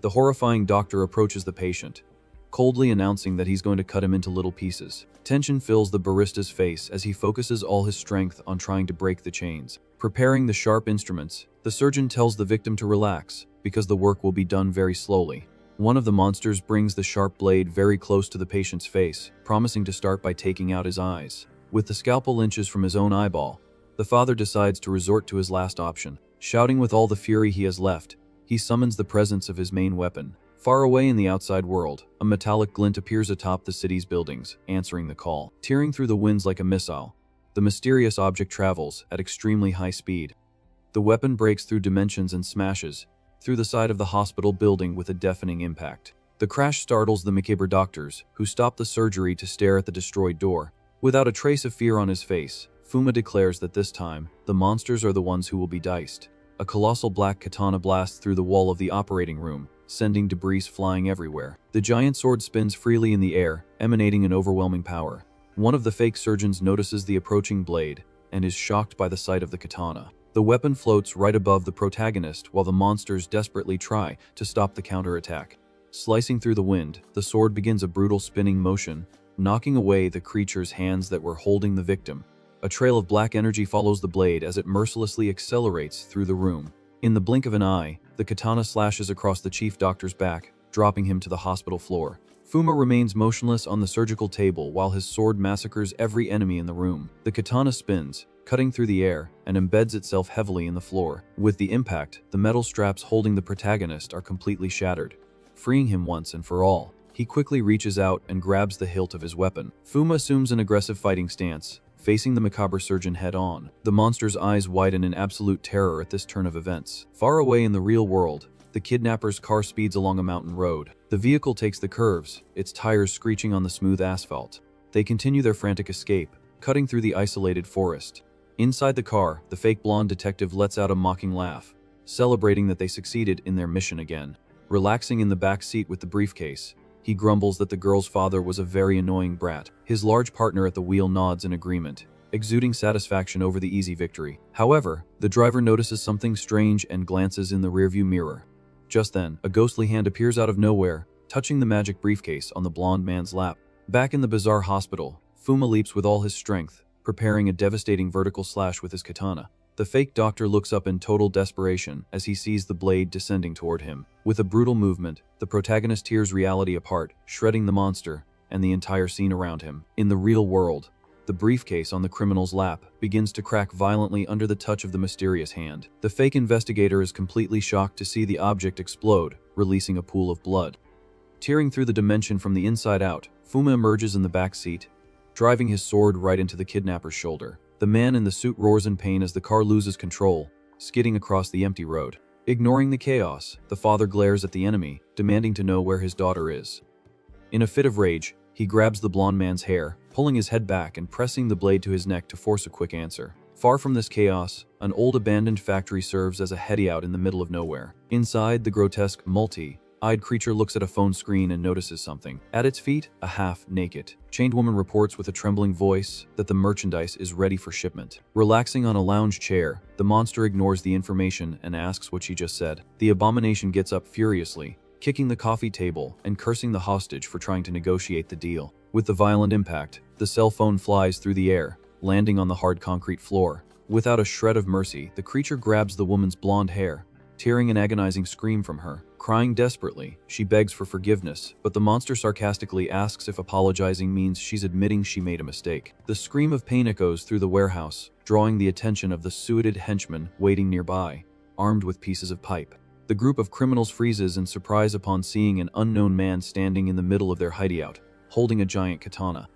The horrifying doctor approaches the patient, coldly announcing that he's going to cut him into little pieces. Tension fills the barista's face as he focuses all his strength on trying to break the chains. Preparing the sharp instruments, the surgeon tells the victim to relax, because the work will be done very slowly. One of the monsters brings the sharp blade very close to the patient's face, promising to start by taking out his eyes. With the scalpel inches from his own eyeball, the father decides to resort to his last option. Shouting with all the fury he has left, he summons the presence of his main weapon. Far away in the outside world, a metallic glint appears atop the city's buildings, answering the call. Tearing through the winds like a missile, the mysterious object travels at extremely high speed. The weapon breaks through dimensions and smashes through the side of the hospital building with a deafening impact. The crash startles the macabre doctors, who stop the surgery to stare at the destroyed door. Without a trace of fear on his face, Fuma declares that this time, the monsters are the ones who will be diced. A colossal black katana blasts through the wall of the operating room, sending debris flying everywhere. The giant sword spins freely in the air, emanating an overwhelming power. One of the fake surgeons notices the approaching blade and is shocked by the sight of the katana. The weapon floats right above the protagonist while the monsters desperately try to stop the counterattack. Slicing through the wind, the sword begins a brutal spinning motion, knocking away the creature's hands that were holding the victim. A trail of black energy follows the blade as it mercilessly accelerates through the room. In the blink of an eye, the katana slashes across the chief doctor's back, dropping him to the hospital floor. Fuma remains motionless on the surgical table while his sword massacres every enemy in the room. The katana spins, cutting through the air, and embeds itself heavily in the floor. With the impact, the metal straps holding the protagonist are completely shattered, freeing him once and for all. He quickly reaches out and grabs the hilt of his weapon. Fuma assumes an aggressive fighting stance, facing the macabre surgeon head-on. The monster's eyes widen in absolute terror at this turn of events. Far away in the real world, the kidnapper's car speeds along a mountain road. The vehicle takes the curves, its tires screeching on the smooth asphalt. They continue their frantic escape, cutting through the isolated forest. Inside the car, the fake blonde detective lets out a mocking laugh, celebrating that they succeeded in their mission again. Relaxing in the back seat with the briefcase, he grumbles that the girl's father was a very annoying brat. His large partner at the wheel nods in agreement, exuding satisfaction over the easy victory. However, the driver notices something strange and glances in the rearview mirror. Just then, a ghostly hand appears out of nowhere, touching the magic briefcase on the blonde man's lap. Back in the bizarre hospital, Fuma leaps with all his strength, preparing a devastating vertical slash with his katana. The fake doctor looks up in total desperation as he sees the blade descending toward him. With a brutal movement, the protagonist tears reality apart, shredding the monster and the entire scene around him. In the real world, the briefcase on the criminal's lap begins to crack violently under the touch of the mysterious hand. The fake investigator is completely shocked to see the object explode, releasing a pool of blood. Tearing through the dimension from the inside out, Fuma emerges in the back seat, driving his sword right into the kidnapper's shoulder. The man in the suit roars in pain as the car loses control, skidding across the empty road. Ignoring the chaos, the father glares at the enemy, demanding to know where his daughter is. In a fit of rage, he grabs the blonde man's hair, pulling his head back and pressing the blade to his neck to force a quick answer. Far from this chaos, an old abandoned factory serves as a hideout in the middle of nowhere. Inside, the grotesque, multi-eyed creature looks at a phone screen and notices something. At its feet, a half-naked, chained woman reports with a trembling voice that the merchandise is ready for shipment. Relaxing on a lounge chair, the monster ignores the information and asks what she just said. The abomination gets up furiously, kicking the coffee table and cursing the hostage for trying to negotiate the deal. With the violent impact, the cell phone flies through the air, landing on the hard concrete floor. Without a shred of mercy, the creature grabs the woman's blonde hair, tearing an agonizing scream from her. Crying desperately, she begs for forgiveness, but the monster sarcastically asks if apologizing means she's admitting she made a mistake. The scream of pain echoes through the warehouse, drawing the attention of the suited henchman waiting nearby, armed with pieces of pipe. The group of criminals freezes in surprise upon seeing an unknown man standing in the middle of their hideout, holding a giant katana.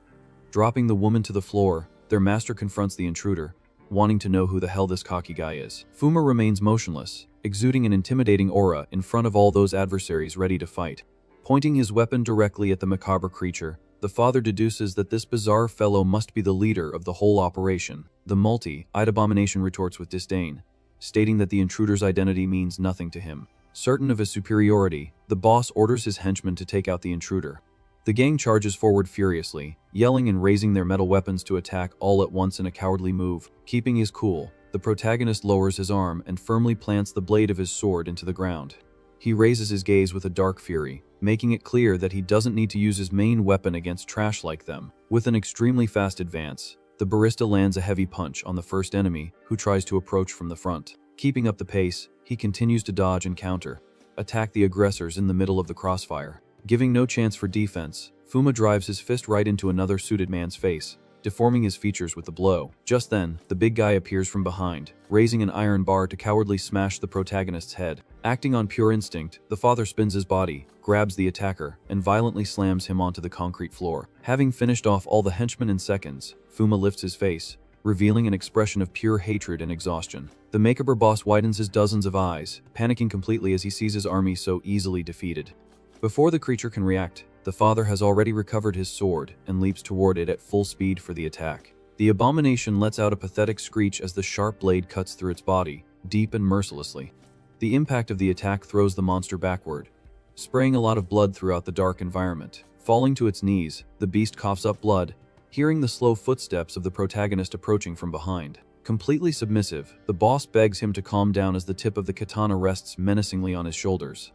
Dropping the woman to the floor, their master confronts the intruder, wanting to know who the hell this cocky guy is. Fuma remains motionless, exuding an intimidating aura in front of all those adversaries ready to fight. Pointing his weapon directly at the macabre creature, the father deduces that this bizarre fellow must be the leader of the whole operation. The multi-eyed abomination retorts with disdain, stating that the intruder's identity means nothing to him. Certain of his superiority, the boss orders his henchmen to take out the intruder. The gang charges forward furiously, yelling and raising their metal weapons to attack all at once in a cowardly move. Keeping his cool, the protagonist lowers his arm and firmly plants the blade of his sword into the ground. He raises his gaze with a dark fury, making it clear that he doesn't need to use his main weapon against trash like them. With an extremely fast advance, the barista lands a heavy punch on the first enemy, who tries to approach from the front. Keeping up the pace, he continues to dodge and counter, attack the aggressors in the middle of the crossfire. Giving no chance for defense, Fuma drives his fist right into another suited man's face, deforming his features with the blow. Just then, the big guy appears from behind, raising an iron bar to cowardly smash the protagonist's head. Acting on pure instinct, the father spins his body, grabs the attacker, and violently slams him onto the concrete floor. Having finished off all the henchmen in seconds, Fuma lifts his face, revealing an expression of pure hatred and exhaustion. The macabre boss widens his dozens of eyes, panicking completely as he sees his army so easily defeated. Before the creature can react, the father has already recovered his sword and leaps toward it at full speed for the attack. The abomination lets out a pathetic screech as the sharp blade cuts through its body, deep and mercilessly. The impact of the attack throws the monster backward, spraying a lot of blood throughout the dark environment. Falling to its knees, the beast coughs up blood, hearing the slow footsteps of the protagonist approaching from behind. Completely submissive, the boss begs him to calm down as the tip of the katana rests menacingly on his shoulders.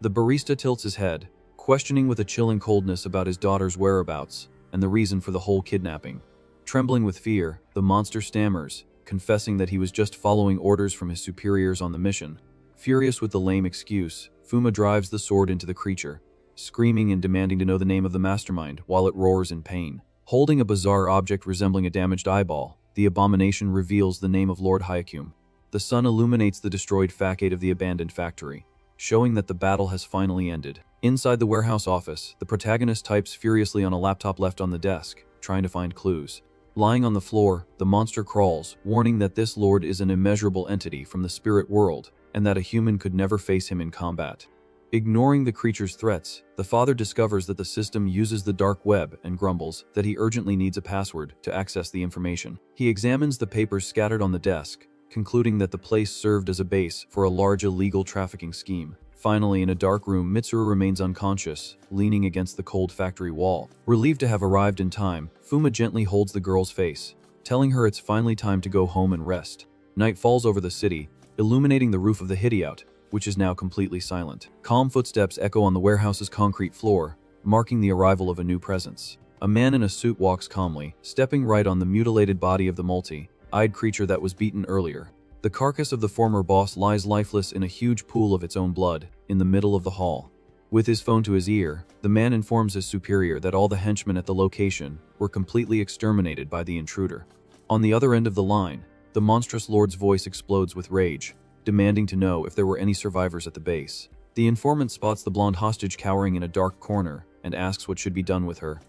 The barista tilts his head, questioning with a chilling coldness about his daughter's whereabouts and the reason for the whole kidnapping. Trembling with fear, the monster stammers, confessing that he was just following orders from his superiors on the mission. Furious with the lame excuse, Fuma drives the sword into the creature, screaming and demanding to know the name of the mastermind while it roars in pain. Holding a bizarre object resembling a damaged eyeball, the abomination reveals the name of Lord Hyakume. The sun illuminates the destroyed facade of the abandoned factory, showing that the battle has finally ended. Inside the warehouse office, the protagonist types furiously on a laptop left on the desk, trying to find clues. Lying on the floor, the monster crawls, warning that this lord is an immeasurable entity from the spirit world, and that a human could never face him in combat. Ignoring the creature's threats, the father discovers that the system uses the dark web and grumbles that he urgently needs a password to access the information. He examines the papers scattered on the desk, concluding that the place served as a base for a large illegal trafficking scheme. Finally, in a dark room, Mitsuru remains unconscious, leaning against the cold factory wall. Relieved to have arrived in time, Fuma gently holds the girl's face, telling her it's finally time to go home and rest. Night falls over the city, illuminating the roof of the hideout, which is now completely silent. Calm footsteps echo on the warehouse's concrete floor, marking the arrival of a new presence. A man in a suit walks calmly, stepping right on the mutilated body of the multi-eyed creature that was beaten earlier. The carcass of the former boss lies lifeless in a huge pool of its own blood, in the middle of the hall. With his phone to his ear, the man informs his superior that all the henchmen at the location were completely exterminated by the intruder. On the other end of the line, the monstrous lord's voice explodes with rage, demanding to know if there were any survivors at the base. The informant spots the blonde hostage cowering in a dark corner and asks what should be done with her.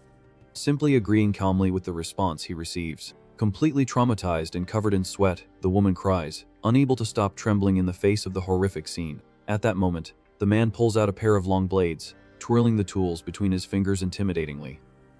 Simply agreeing calmly with the response he receives. Completely traumatized and covered in sweat, the woman cries, unable to stop trembling in the face of the horrific scene. At that moment, the man pulls out a pair of long blades, twirling the tools between his fingers intimidatingly.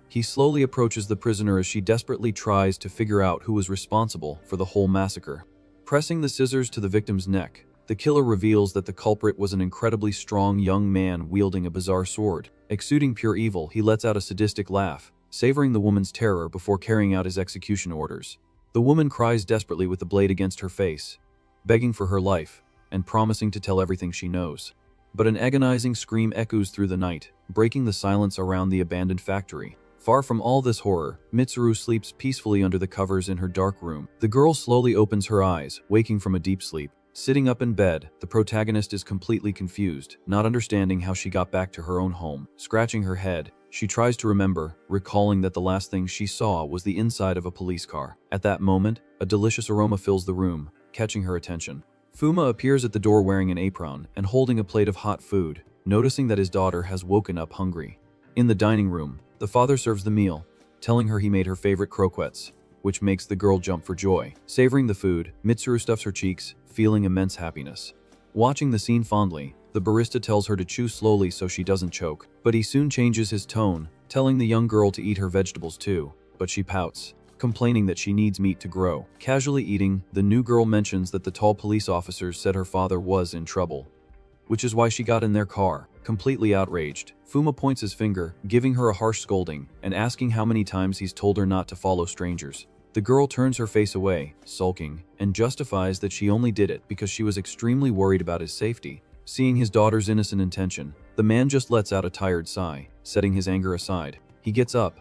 He slowly approaches the prisoner as she desperately tries to figure out who was responsible for the whole massacre. Pressing the scissors to the victim's neck, the killer reveals that the culprit was an incredibly strong young man wielding a bizarre sword. Exuding pure evil, he lets out a sadistic laugh, savoring the woman's terror before carrying out his execution orders. The woman cries desperately with the blade against her face, begging for her life, and promising to tell everything she knows. But an agonizing scream echoes through the night, breaking the silence around the abandoned factory. Far from all this horror, Mitsuru sleeps peacefully under the covers in her dark room. The girl slowly opens her eyes, waking from a deep sleep. Sitting up in bed, the protagonist is completely confused, not understanding how she got back to her own home. Scratching her head, she tries to remember, recalling that the last thing she saw was the inside of a police car. At that moment, a delicious aroma fills the room, catching her attention. Fuma appears at the door wearing an apron and holding a plate of hot food, noticing that his daughter has woken up hungry. In the dining room, the father serves the meal, telling her he made her favorite croquettes, which makes the girl jump for joy. Savoring the food, Mitsuru stuffs her cheeks, feeling immense happiness. Watching the scene fondly, the barista tells her to chew slowly so she doesn't choke, but he soon changes his tone, telling the young girl to eat her vegetables too, but she pouts, complaining that she needs meat to grow. Casually eating, the new girl mentions that the tall police officers said her father was in trouble, which is why she got in their car. Completely outraged, Fuma points his finger, giving her a harsh scolding and asking how many times he's told her not to follow strangers. The girl turns her face away, sulking, and justifies that she only did it because she was extremely worried about his safety. Seeing his daughter's innocent intention, the man just lets out a tired sigh, setting his anger aside. He gets up,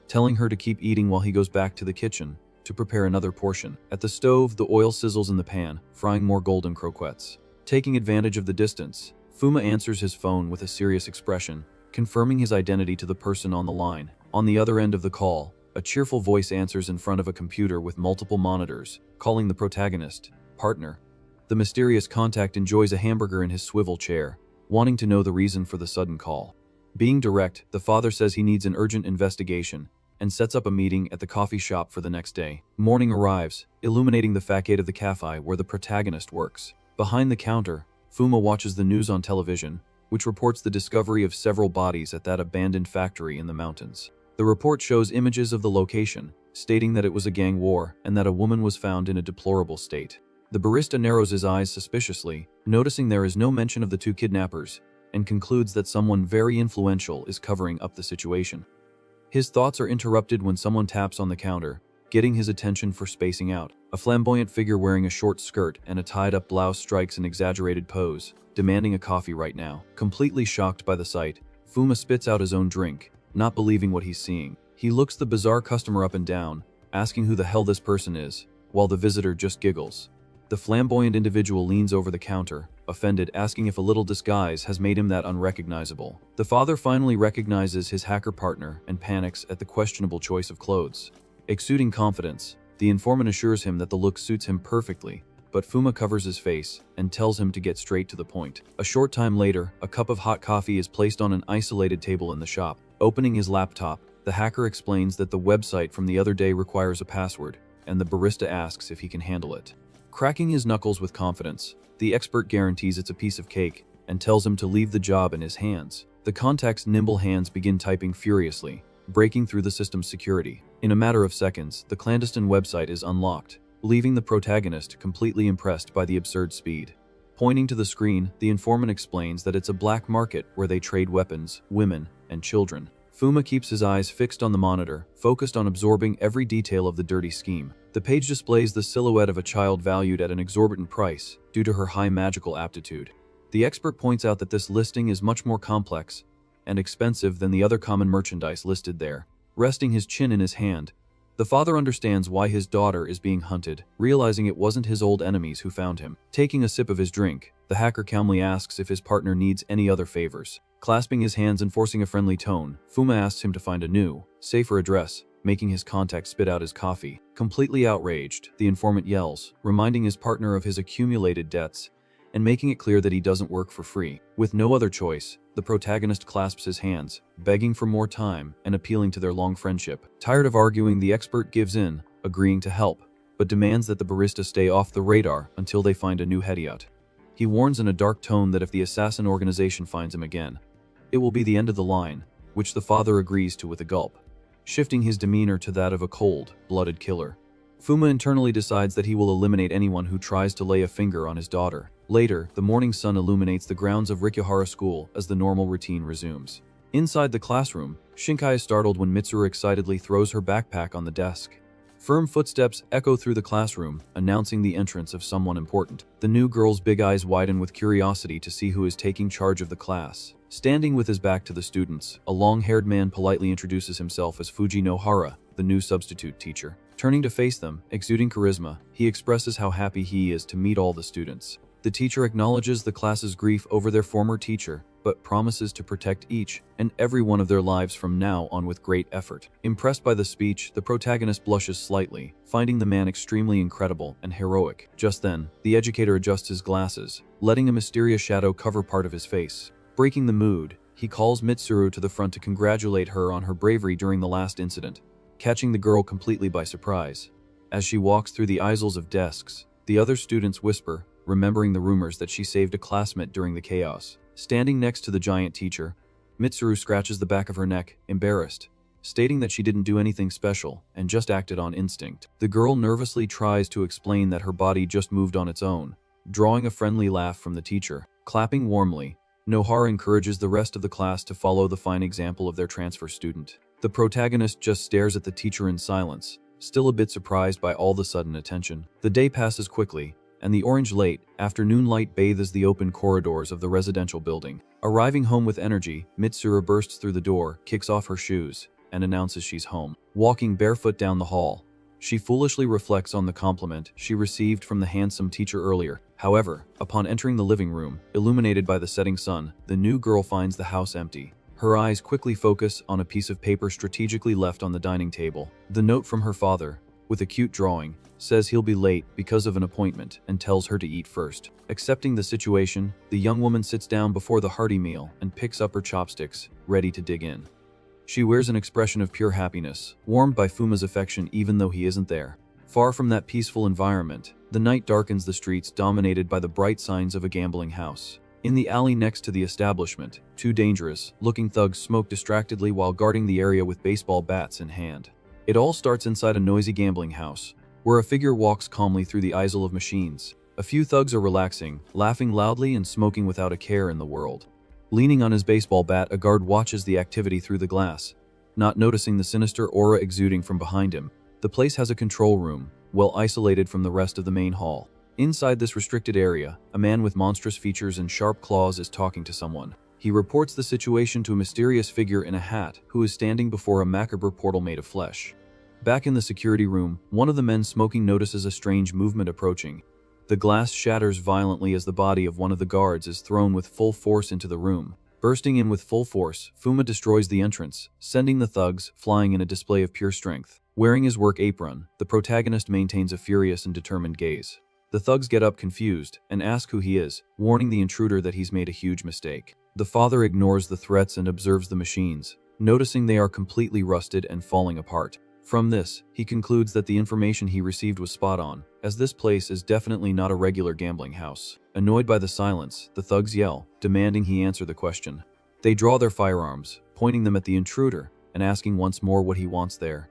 telling her to keep eating while he goes back to the kitchen to prepare another portion. At the stove, the oil sizzles in the pan, frying more golden croquettes. Taking advantage of the distance, Fuma answers his phone with a serious expression, confirming his identity to the person on the line. On the other end of the call, a cheerful voice answers in front of a computer with multiple monitors, calling the protagonist, partner. The mysterious contact enjoys a hamburger in his swivel chair, wanting to know the reason for the sudden call. Being direct, the father says he needs an urgent investigation and sets up a meeting at the coffee shop for the next day. Morning arrives, illuminating the facade of the cafe where the protagonist works. Behind the counter, Fuma watches the news on television, which reports the discovery of several bodies at that abandoned factory in the mountains. The report shows images of the location, stating that it was a gang war and that a woman was found in a deplorable state. The barista narrows his eyes suspiciously, noticing there is no mention of the two kidnappers, and concludes that someone very influential is covering up the situation. His thoughts are interrupted when someone taps on the counter, getting his attention for spacing out. A flamboyant figure wearing a short skirt and a tied-up blouse strikes an exaggerated pose, demanding a coffee right now. Completely shocked by the sight, Fuma spits out his own drink, not believing what he's seeing. He looks the bizarre customer up and down, asking who the hell this person is, while the visitor just giggles. The flamboyant individual leans over the counter, offended, asking if a little disguise has made him that unrecognizable. The father finally recognizes his hacker partner and panics at the questionable choice of clothes. Exuding confidence, the informant assures him that the look suits him perfectly, but Fuma covers his face and tells him to get straight to the point. A short time later, a cup of hot coffee is placed on an isolated table in the shop. Opening his laptop, the hacker explains that the website from the other day requires a password, and the barista asks if he can handle it. Cracking his knuckles with confidence, the expert guarantees it's a piece of cake and tells him to leave the job in his hands. The contact's nimble hands begin typing furiously, breaking through the system's security. In a matter of seconds, the clandestine website is unlocked, leaving the protagonist completely impressed by the absurd speed. Pointing to the screen, the informant explains that it's a black market where they trade weapons, women, and children. Fuma keeps his eyes fixed on the monitor, focused on absorbing every detail of the dirty scheme. The page displays the silhouette of a child valued at an exorbitant price due to her high magical aptitude. The expert points out that this listing is much more complex and expensive than the other common merchandise listed there. Resting his chin in his hand, the father understands why his daughter is being hunted, realizing it wasn't his old enemies who found him. Taking a sip of his drink, the hacker calmly asks if his partner needs any other favors. Clasping his hands and forcing a friendly tone, Fuma asks him to find a new, safer address, making his contact spit out his coffee. Completely outraged, the informant yells, reminding his partner of his accumulated debts and making it clear that he doesn't work for free. With no other choice, the protagonist clasps his hands, begging for more time and appealing to their long friendship. Tired of arguing, the expert gives in, agreeing to help, but demands that the barista stay off the radar until they find a new hideout. He warns in a dark tone that if the assassin organization finds him again, it will be the end of the line, which the father agrees to with a gulp, shifting his demeanor to that of a cold-blooded killer. Fuma internally decides that he will eliminate anyone who tries to lay a finger on his daughter. Later, the morning sun illuminates the grounds of Rikuhara School as the normal routine resumes. Inside the classroom, Shinkai is startled when Mitsuru excitedly throws her backpack on the desk. Firm footsteps echo through the classroom, announcing the entrance of someone important. The new girl's big eyes widen with curiosity to see who is taking charge of the class. Standing with his back to the students, a long-haired man politely introduces himself as Fuji Nohara, the new substitute teacher. Turning to face them, exuding charisma, he expresses how happy he is to meet all the students. The teacher acknowledges the class's grief over their former teacher, but promises to protect each and every one of their lives from now on with great effort. Impressed by the speech, the protagonist blushes slightly, finding the man extremely incredible and heroic. Just then, the educator adjusts his glasses, letting a mysterious shadow cover part of his face. Breaking the mood, he calls Mitsuru to the front to congratulate her on her bravery during the last incident, catching the girl completely by surprise. As she walks through the aisles of desks, the other students whisper, remembering the rumors that she saved a classmate during the chaos. Standing next to the giant teacher, Mitsuru scratches the back of her neck, embarrassed, stating that she didn't do anything special and just acted on instinct. The girl nervously tries to explain that her body just moved on its own, drawing a friendly laugh from the teacher. Clapping warmly, Nohara encourages the rest of the class to follow the fine example of their transfer student. The protagonist just stares at the teacher in silence, still a bit surprised by all the sudden attention. The day passes quickly, and the orange late afternoon light bathes the open corridors of the residential building. Arriving home with energy, Mitsuru bursts through the door, kicks off her shoes, and announces she's home. Walking barefoot down the hall, she foolishly reflects on the compliment she received from the handsome teacher earlier. However, upon entering the living room, illuminated by the setting sun, the new girl finds the house empty. Her eyes quickly focus on a piece of paper strategically left on the dining table. The note from her father, with a cute drawing, says he'll be late because of an appointment and tells her to eat first. Accepting the situation, the young woman sits down before the hearty meal and picks up her chopsticks, ready to dig in. She wears an expression of pure happiness, warmed by Fuma's affection even though he isn't there. Far from that peaceful environment, the night darkens the streets dominated by the bright signs of a gambling house. In the alley next to the establishment, two dangerous-looking thugs smoke distractedly while guarding the area with baseball bats in hand. It all starts inside a noisy gambling house, where a figure walks calmly through the aisle of machines. A few thugs are relaxing, laughing loudly and smoking without a care in the world. Leaning on his baseball bat, a guard watches the activity through the glass, not noticing the sinister aura exuding from behind him. The place has a control room, well isolated from the rest of the main hall. Inside this restricted area, a man with monstrous features and sharp claws is talking to someone. He reports the situation to a mysterious figure in a hat who is standing before a macabre portal made of flesh. Back in the security room, one of the men smoking notices a strange movement approaching. The glass shatters violently as the body of one of the guards is thrown with full force into the room. Bursting in with full force, Fuma destroys the entrance, sending the thugs flying in a display of pure strength. Wearing his work apron, the protagonist maintains a furious and determined gaze. The thugs get up confused and ask who he is, warning the intruder that he's made a huge mistake. The father ignores the threats and observes the machines, noticing they are completely rusted and falling apart. From this, he concludes that the information he received was spot on, as this place is definitely not a regular gambling house. Annoyed by the silence, the thugs yell, demanding he answer the question. They draw their firearms, pointing them at the intruder, and asking once more what he wants there.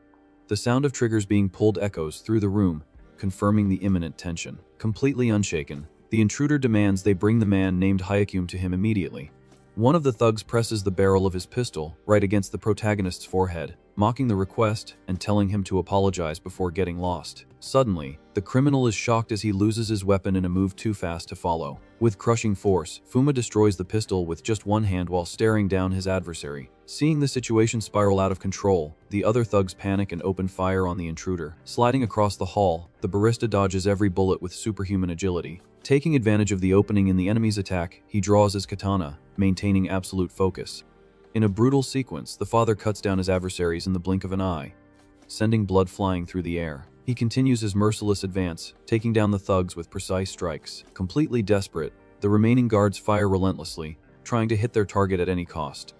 The sound of triggers being pulled echoes through the room, confirming the imminent tension. Completely unshaken, the intruder demands they bring the man named Hyakume to him immediately. One of the thugs presses the barrel of his pistol right against the protagonist's forehead, mocking the request and telling him to apologize before getting lost. Suddenly, the criminal is shocked as he loses his weapon in a move too fast to follow. With crushing force, Fuma destroys the pistol with just one hand while staring down his adversary. Seeing the situation spiral out of control, the other thugs panic and open fire on the intruder. Sliding across the hall, the barista dodges every bullet with superhuman agility. Taking advantage of the opening in the enemy's attack, he draws his katana, maintaining absolute focus. In a brutal sequence, the father cuts down his adversaries in the blink of an eye, sending blood flying through the air. He continues his merciless advance, taking down the thugs with precise strikes. Completely desperate, the remaining guards fire relentlessly, trying to hit their target at any cost.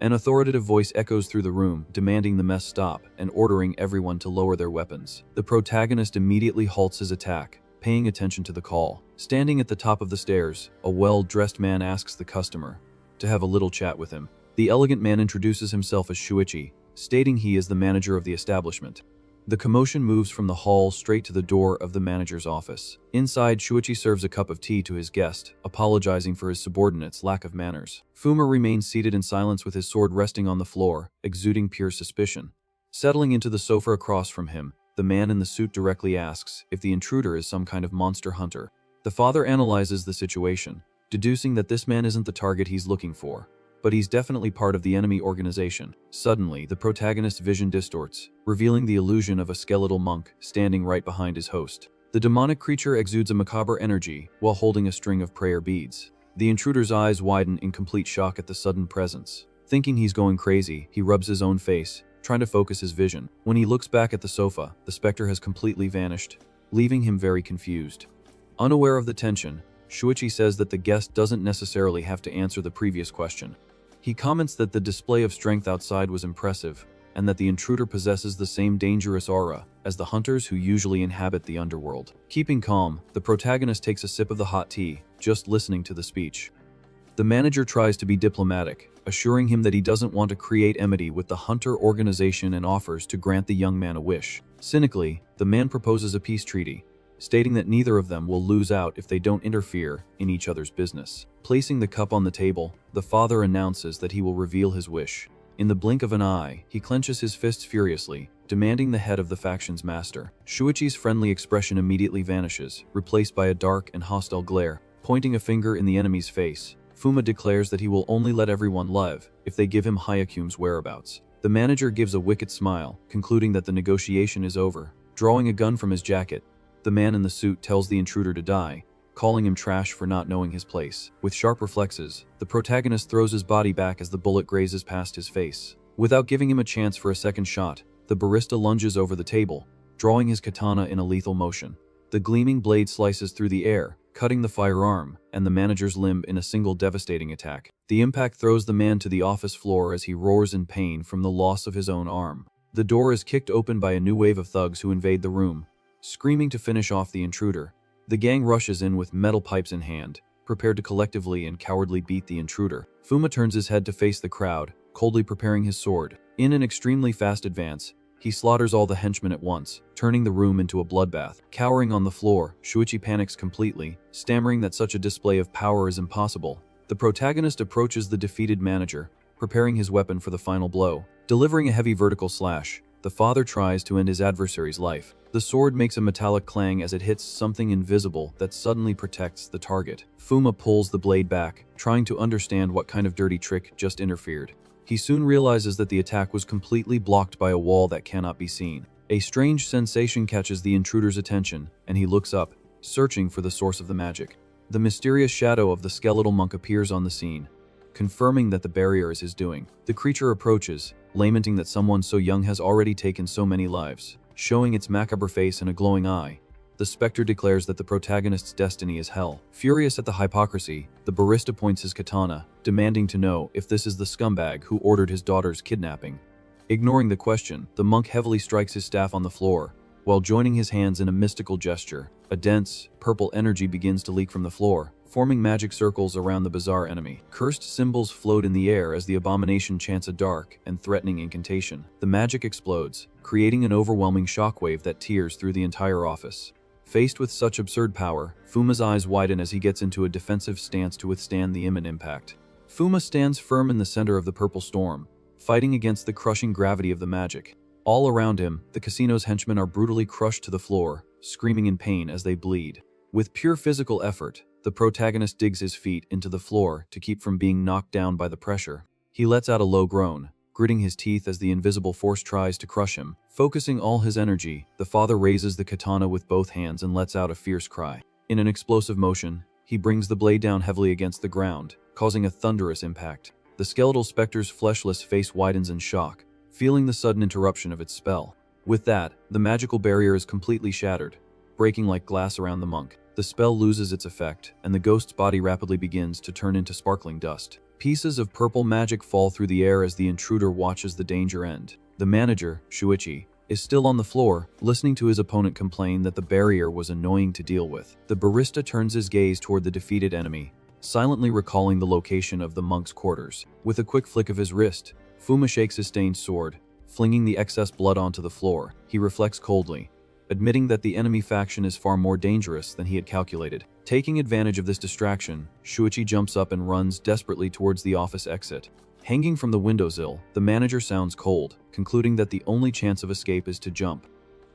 An authoritative voice echoes through the room, demanding the mess stop and ordering everyone to lower their weapons. The protagonist immediately halts his attack, paying attention to the call. Standing at the top of the stairs, a well-dressed man asks the customer to have a little chat with him. The elegant man introduces himself as Shuichi, stating he is the manager of the establishment. The commotion moves from the hall straight to the door of the manager's office. Inside, Shuichi serves a cup of tea to his guest, apologizing for his subordinate's lack of manners. Fuma remains seated in silence with his sword resting on the floor, exuding pure suspicion. Settling into the sofa across from him, the man in the suit directly asks if the intruder is some kind of monster hunter. The father analyzes the situation, deducing that this man isn't the target he's looking for, but he's definitely part of the enemy organization. Suddenly, the protagonist's vision distorts, revealing the illusion of a skeletal monk standing right behind his host. The demonic creature exudes a macabre energy while holding a string of prayer beads. The intruder's eyes widen in complete shock at the sudden presence. Thinking he's going crazy, he rubs his own face, trying to focus his vision. When he looks back at the sofa, the specter has completely vanished, leaving him very confused. Unaware of the tension, Shuichi says that the guest doesn't necessarily have to answer the previous question. He comments that the display of strength outside was impressive, and that the intruder possesses the same dangerous aura as the hunters who usually inhabit the underworld. Keeping calm, the protagonist takes a sip of the hot tea, just listening to the speech. The manager tries to be diplomatic, assuring him that he doesn't want to create enmity with the hunter organization and offers to grant the young man a wish. Cynically, the man proposes a peace treaty, stating that neither of them will lose out if they don't interfere in each other's business. Placing the cup on the table, the father announces that he will reveal his wish. In the blink of an eye, he clenches his fists furiously, demanding the head of the faction's master. Shuichi's friendly expression immediately vanishes, replaced by a dark and hostile glare. Pointing a finger in the enemy's face, Fuma declares that he will only let everyone live if they give him Hyakume's whereabouts. The manager gives a wicked smile, concluding that the negotiation is over. Drawing a gun from his jacket, the man in the suit tells the intruder to die, calling him trash for not knowing his place. With sharp reflexes, the protagonist throws his body back as the bullet grazes past his face. Without giving him a chance for a second shot, the barista lunges over the table, drawing his katana in a lethal motion. The gleaming blade slices through the air, cutting the firearm and the manager's limb in a single devastating attack. The impact throws the man to the office floor as he roars in pain from the loss of his own arm. The door is kicked open by a new wave of thugs who invade the room, screaming to finish off the intruder. The gang rushes in with metal pipes in hand, prepared to collectively and cowardly beat the intruder. Fuma turns his head to face the crowd, coldly preparing his sword. In an extremely fast advance, he slaughters all the henchmen at once, turning the room into a bloodbath. Cowering on the floor, Shuichi panics completely, stammering that such a display of power is impossible. The protagonist approaches the defeated manager, preparing his weapon for the final blow. Delivering a heavy vertical slash, the father tries to end his adversary's life. The sword makes a metallic clang as it hits something invisible that suddenly protects the target. Fuma pulls the blade back, trying to understand what kind of dirty trick just interfered. He soon realizes that the attack was completely blocked by a wall that cannot be seen. A strange sensation catches the intruder's attention, and he looks up, searching for the source of the magic. The mysterious shadow of the skeletal monk appears on the scene, confirming that the barrier is his doing. The creature approaches, lamenting that someone so young has already taken so many lives. Showing its macabre face and a glowing eye, the specter declares that the protagonist's destiny is hell. Furious at the hypocrisy, the barista points his katana, demanding to know if this is the scumbag who ordered his daughter's kidnapping. Ignoring the question, the monk heavily strikes his staff on the floor, while joining his hands in a mystical gesture. A dense, purple energy begins to leak from the floor, forming magic circles around the bizarre enemy. Cursed symbols float in the air as the abomination chants a dark and threatening incantation. The magic explodes, creating an overwhelming shockwave that tears through the entire office. Faced with such absurd power, Fuma's eyes widen as he gets into a defensive stance to withstand the imminent impact. Fuma stands firm in the center of the purple storm, fighting against the crushing gravity of the magic. All around him, the casino's henchmen are brutally crushed to the floor, screaming in pain as they bleed. With pure physical effort, the protagonist digs his feet into the floor to keep from being knocked down by the pressure. He lets out a low groan, gritting his teeth as the invisible force tries to crush him. Focusing all his energy, the father raises the katana with both hands and lets out a fierce cry. In an explosive motion, he brings the blade down heavily against the ground, causing a thunderous impact. The skeletal specter's fleshless face widens in shock, feeling the sudden interruption of its spell. With that, the magical barrier is completely shattered, breaking like glass around the monk. The spell loses its effect, and the ghost's body rapidly begins to turn into sparkling dust. Pieces of purple magic fall through the air as the intruder watches the danger end. The manager, Shuichi, is still on the floor, listening to his opponent complain that the barrier was annoying to deal with. The barista turns his gaze toward the defeated enemy, silently recalling the location of the monk's quarters. With a quick flick of his wrist, Fuma shakes his stained sword, flinging the excess blood onto the floor. He reflects coldly, admitting that the enemy faction is far more dangerous than he had calculated. Taking advantage of this distraction, Shuichi jumps up and runs desperately towards the office exit. Hanging from the windowsill, the manager sounds cold, concluding that the only chance of escape is to jump.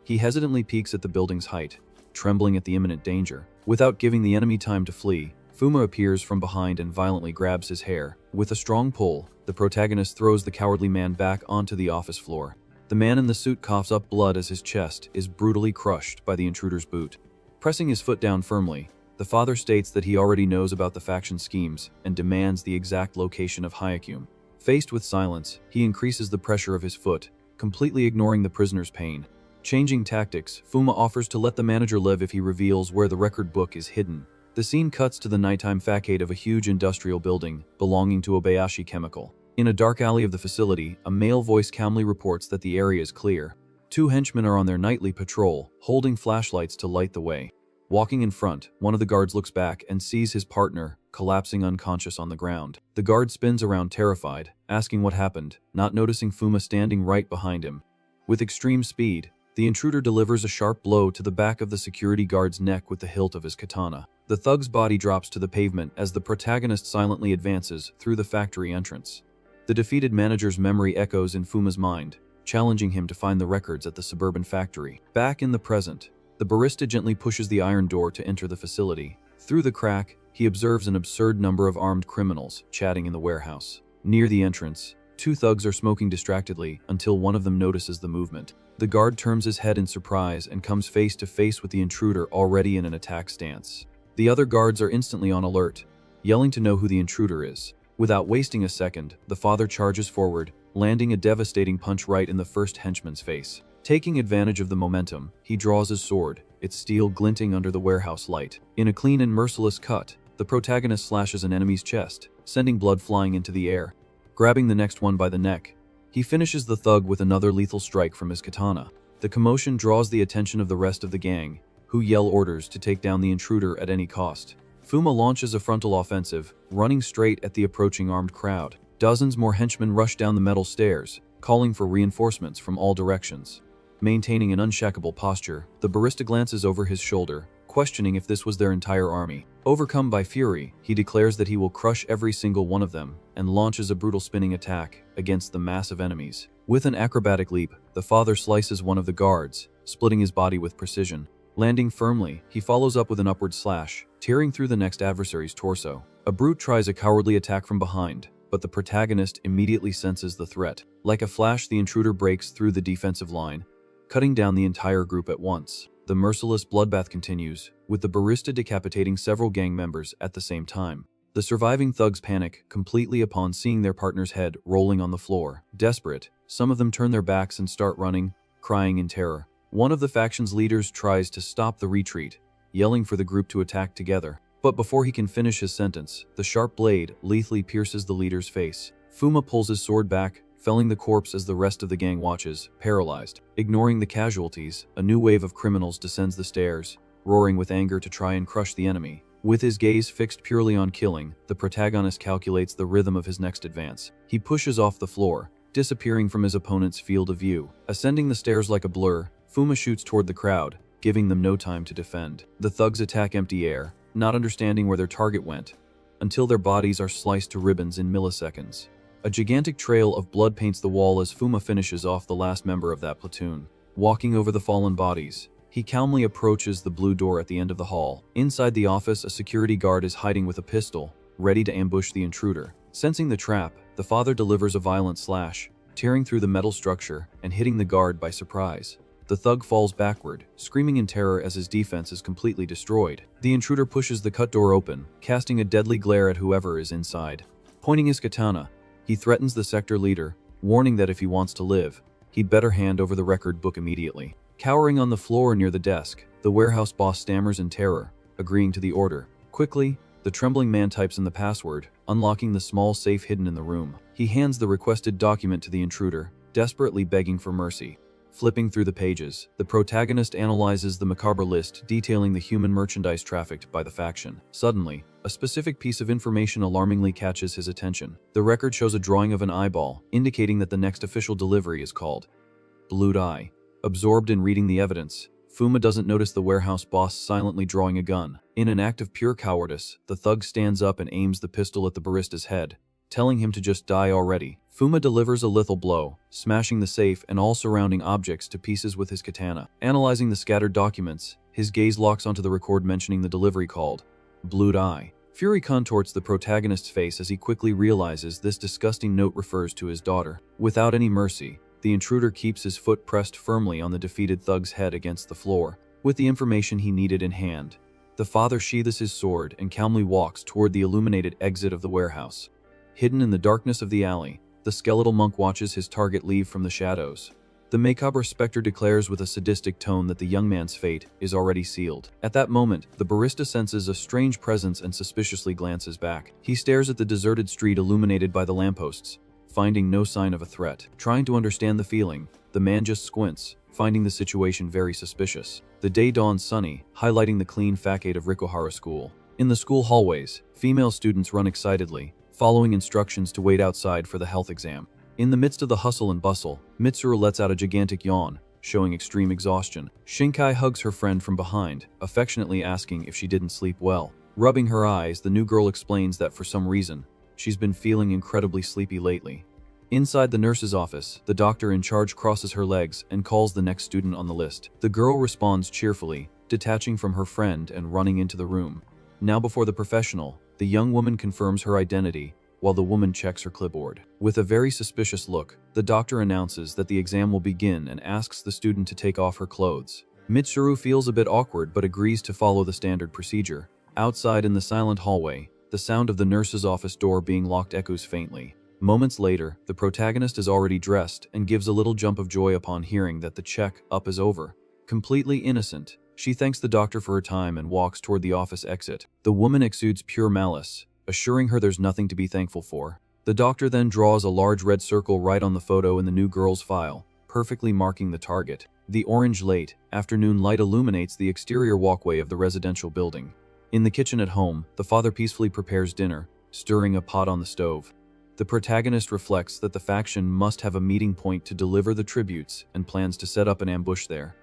He hesitantly peeks at the building's height, trembling at the imminent danger. Without giving the enemy time to flee, Fuma appears from behind and violently grabs his hair. With a strong pull, the protagonist throws the cowardly man back onto the office floor. The man in the suit coughs up blood as his chest is brutally crushed by the intruder's boot. Pressing his foot down firmly, the father states that he already knows about the faction schemes and demands the exact location of Hyakume. Faced with silence, he increases the pressure of his foot, completely ignoring the prisoner's pain. Changing tactics, Fuma offers to let the manager live if he reveals where the record book is hidden. The scene cuts to the nighttime facade of a huge industrial building belonging to Obayashi Chemical. In a dark alley of the facility, a male voice calmly reports that the area is clear. Two henchmen are on their nightly patrol, holding flashlights to light the way. Walking in front, one of the guards looks back and sees his partner collapsing unconscious on the ground. The guard spins around terrified, asking what happened, not noticing Fuma standing right behind him. With extreme speed, the intruder delivers a sharp blow to the back of the security guard's neck with the hilt of his katana. The thug's body drops to the pavement as the protagonist silently advances through the factory entrance. The defeated manager's memory echoes in Fuma's mind, challenging him to find the records at the suburban factory. Back in the present, the barista gently pushes the iron door to enter the facility. Through the crack, he observes an absurd number of armed criminals chatting in the warehouse. Near the entrance, two thugs are smoking distractedly until one of them notices the movement. The guard turns his head in surprise and comes face to face with the intruder already in an attack stance. The other guards are instantly on alert, yelling to know who the intruder is. Without wasting a second, the father charges forward, landing a devastating punch right in the first henchman's face. Taking advantage of the momentum, he draws his sword, its steel glinting under the warehouse light. In a clean and merciless cut, the protagonist slashes an enemy's chest, sending blood flying into the air. Grabbing the next one by the neck, he finishes the thug with another lethal strike from his katana. The commotion draws the attention of the rest of the gang, who yell orders to take down the intruder at any cost. Fuma launches a frontal offensive, running straight at the approaching armed crowd. Dozens more henchmen rush down the metal stairs, calling for reinforcements from all directions. Maintaining an unshakable posture, the barista glances over his shoulder, questioning if this was their entire army. Overcome by fury, he declares that he will crush every single one of them and launches a brutal spinning attack against the mass of enemies. With an acrobatic leap, the father slices one of the guards, splitting his body with precision. Landing firmly, he follows up with an upward slash, tearing through the next adversary's torso. A brute tries a cowardly attack from behind, but the protagonist immediately senses the threat. Like a flash, the intruder breaks through the defensive line, cutting down the entire group at once. The merciless bloodbath continues, with the barista decapitating several gang members at the same time. The surviving thugs panic completely upon seeing their partner's head rolling on the floor. Desperate, some of them turn their backs and start running, crying in terror. One of the faction's leaders tries to stop the retreat, yelling for the group to attack together. But before he can finish his sentence, the sharp blade lethally pierces the leader's face. Fuma pulls his sword back, felling the corpse as the rest of the gang watches, paralyzed. Ignoring the casualties, a new wave of criminals descends the stairs, roaring with anger to try and crush the enemy. With his gaze fixed purely on killing, the protagonist calculates the rhythm of his next advance. He pushes off the floor, disappearing from his opponent's field of view. Ascending the stairs like a blur, Fuma shoots toward the crowd, giving them no time to defend. The thugs attack empty air, not understanding where their target went, until their bodies are sliced to ribbons in milliseconds. A gigantic trail of blood paints the wall as Fuma finishes off the last member of that platoon. Walking over the fallen bodies, he calmly approaches the blue door at the end of the hall. Inside the office, a security guard is hiding with a pistol, ready to ambush the intruder. Sensing the trap, the father delivers a violent slash, tearing through the metal structure and hitting the guard by surprise. The thug falls backward, screaming in terror as his defense is completely destroyed. The intruder pushes the cut door open, casting a deadly glare at whoever is inside. Pointing his katana, he threatens the sector leader, warning that if he wants to live, he'd better hand over the record book immediately. Cowering on the floor near the desk, the warehouse boss stammers in terror, agreeing to the order. Quickly, the trembling man types in the password, unlocking the small safe hidden in the room. He hands the requested document to the intruder, desperately begging for mercy. Flipping through the pages, the protagonist analyzes the macabre list detailing the human merchandise trafficked by the faction. Suddenly, a specific piece of information alarmingly catches his attention. The record shows a drawing of an eyeball, indicating that the next official delivery is called Blued Eye. Absorbed in reading the evidence, Fuma doesn't notice the warehouse boss silently drawing a gun. In an act of pure cowardice, the thug stands up and aims the pistol at the barista's head, telling him to just die already. Fuma delivers a lethal blow, smashing the safe and all surrounding objects to pieces with his katana. Analyzing the scattered documents, his gaze locks onto the record mentioning the delivery called Blued Eye. Fury contorts the protagonist's face as he quickly realizes this disgusting note refers to his daughter. Without any mercy, the intruder keeps his foot pressed firmly on the defeated thug's head against the floor. With the information he needed in hand, the father sheathes his sword and calmly walks toward the illuminated exit of the warehouse. Hidden in the darkness of the alley, the skeletal monk watches his target leave from the shadows. The macabre specter declares with a sadistic tone that the young man's fate is already sealed. At that moment, the barista senses a strange presence and suspiciously glances back. He stares at the deserted street illuminated by the lampposts, finding no sign of a threat. Trying to understand the feeling, the man just squints, finding the situation very suspicious. The day dawns sunny, highlighting the clean facade of Rikuhara School. In the school hallways, female students run excitedly, following instructions to wait outside for the health exam. In the midst of the hustle and bustle, Mitsuru lets out a gigantic yawn, showing extreme exhaustion. Shinkai hugs her friend from behind, affectionately asking if she didn't sleep well. Rubbing her eyes, the new girl explains that for some reason, she's been feeling incredibly sleepy lately. Inside the nurse's office, the doctor in charge crosses her legs and calls the next student on the list. The girl responds cheerfully, detaching from her friend and running into the room. Now before the professional, the young woman confirms her identity, while the woman checks her clipboard. With a very suspicious look, the doctor announces that the exam will begin and asks the student to take off her clothes. Mitsuru feels a bit awkward but agrees to follow the standard procedure. Outside in the silent hallway, the sound of the nurse's office door being locked echoes faintly. Moments later, the protagonist is already dressed and gives a little jump of joy upon hearing that the check-up is over. Completely innocent, she thanks the doctor for her time and walks toward the office exit. The woman exudes pure malice, assuring her there's nothing to be thankful for. The doctor then draws a large red circle right on the photo in the new girl's file, perfectly marking the target. The orange late afternoon light illuminates the exterior walkway of the residential building. In the kitchen at home, the father peacefully prepares dinner, stirring a pot on the stove. The protagonist reflects that the faction must have a meeting point to deliver the tributes and plans to set up an ambush there.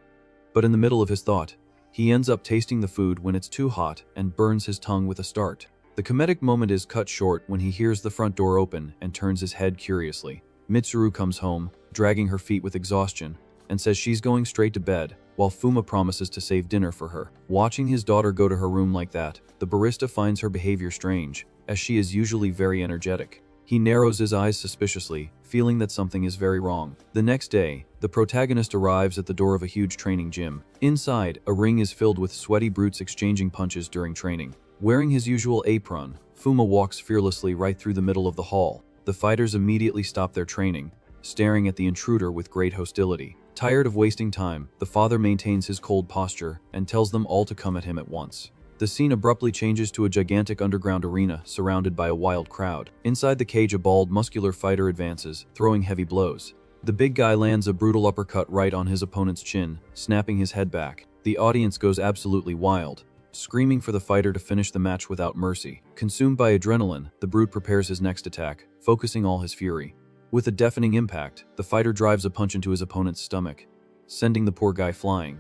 But in the middle of his thought, he ends up tasting the food when it's too hot and burns his tongue with a start. The comedic moment is cut short when he hears the front door open and turns his head curiously. Mitsuru comes home, dragging her feet with exhaustion, and says she's going straight to bed, while Fuma promises to save dinner for her. Watching his daughter go to her room like that, the barista finds her behavior strange, as she is usually very energetic. He narrows his eyes suspiciously, feeling that something is very wrong. The next day, the protagonist arrives at the door of a huge training gym. Inside, a ring is filled with sweaty brutes exchanging punches during training. Wearing his usual apron, Fuma walks fearlessly right through the middle of the hall. The fighters immediately stop their training, staring at the intruder with great hostility. Tired of wasting time, the father maintains his cold posture and tells them all to come at him at once. The scene abruptly changes to a gigantic underground arena surrounded by a wild crowd. Inside the cage, a bald, muscular fighter advances, throwing heavy blows. The big guy lands a brutal uppercut right on his opponent's chin, snapping his head back. The audience goes absolutely wild, screaming for the fighter to finish the match without mercy. Consumed by adrenaline, the brute prepares his next attack, focusing all his fury. With a deafening impact, the fighter drives a punch into his opponent's stomach, sending the poor guy flying.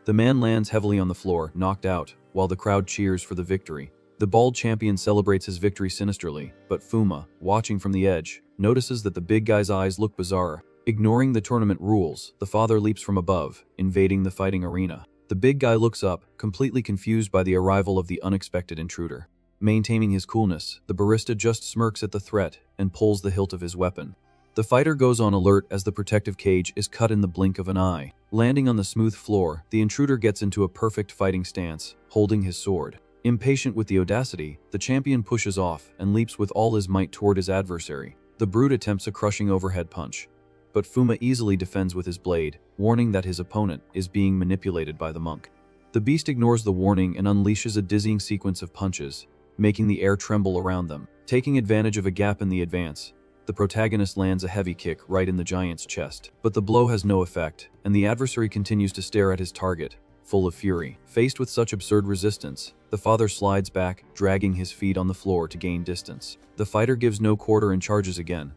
The man lands heavily on the floor, knocked out, while the crowd cheers for the victory. The bald champion celebrates his victory sinisterly, but Fuma, watching from the edge, notices that the big guy's eyes look bizarre. Ignoring the tournament rules, the father leaps from above, invading the fighting arena. The big guy looks up, completely confused by the arrival of the unexpected intruder. Maintaining his coolness, the barista just smirks at the threat and pulls the hilt of his weapon. The fighter goes on alert as the protective cage is cut in the blink of an eye. Landing on the smooth floor, the intruder gets into a perfect fighting stance, holding his sword. Impatient with the audacity, the champion pushes off and leaps with all his might toward his adversary. The brute attempts a crushing overhead punch, but Fuma easily defends with his blade, warning that his opponent is being manipulated by the monk. The beast ignores the warning and unleashes a dizzying sequence of punches, making the air tremble around them. Taking advantage of a gap in the advance, the protagonist lands a heavy kick right in the giant's chest. But the blow has no effect, and the adversary continues to stare at his target, full of fury. Faced with such absurd resistance, the father slides back, dragging his feet on the floor to gain distance. The fighter gives no quarter and charges again,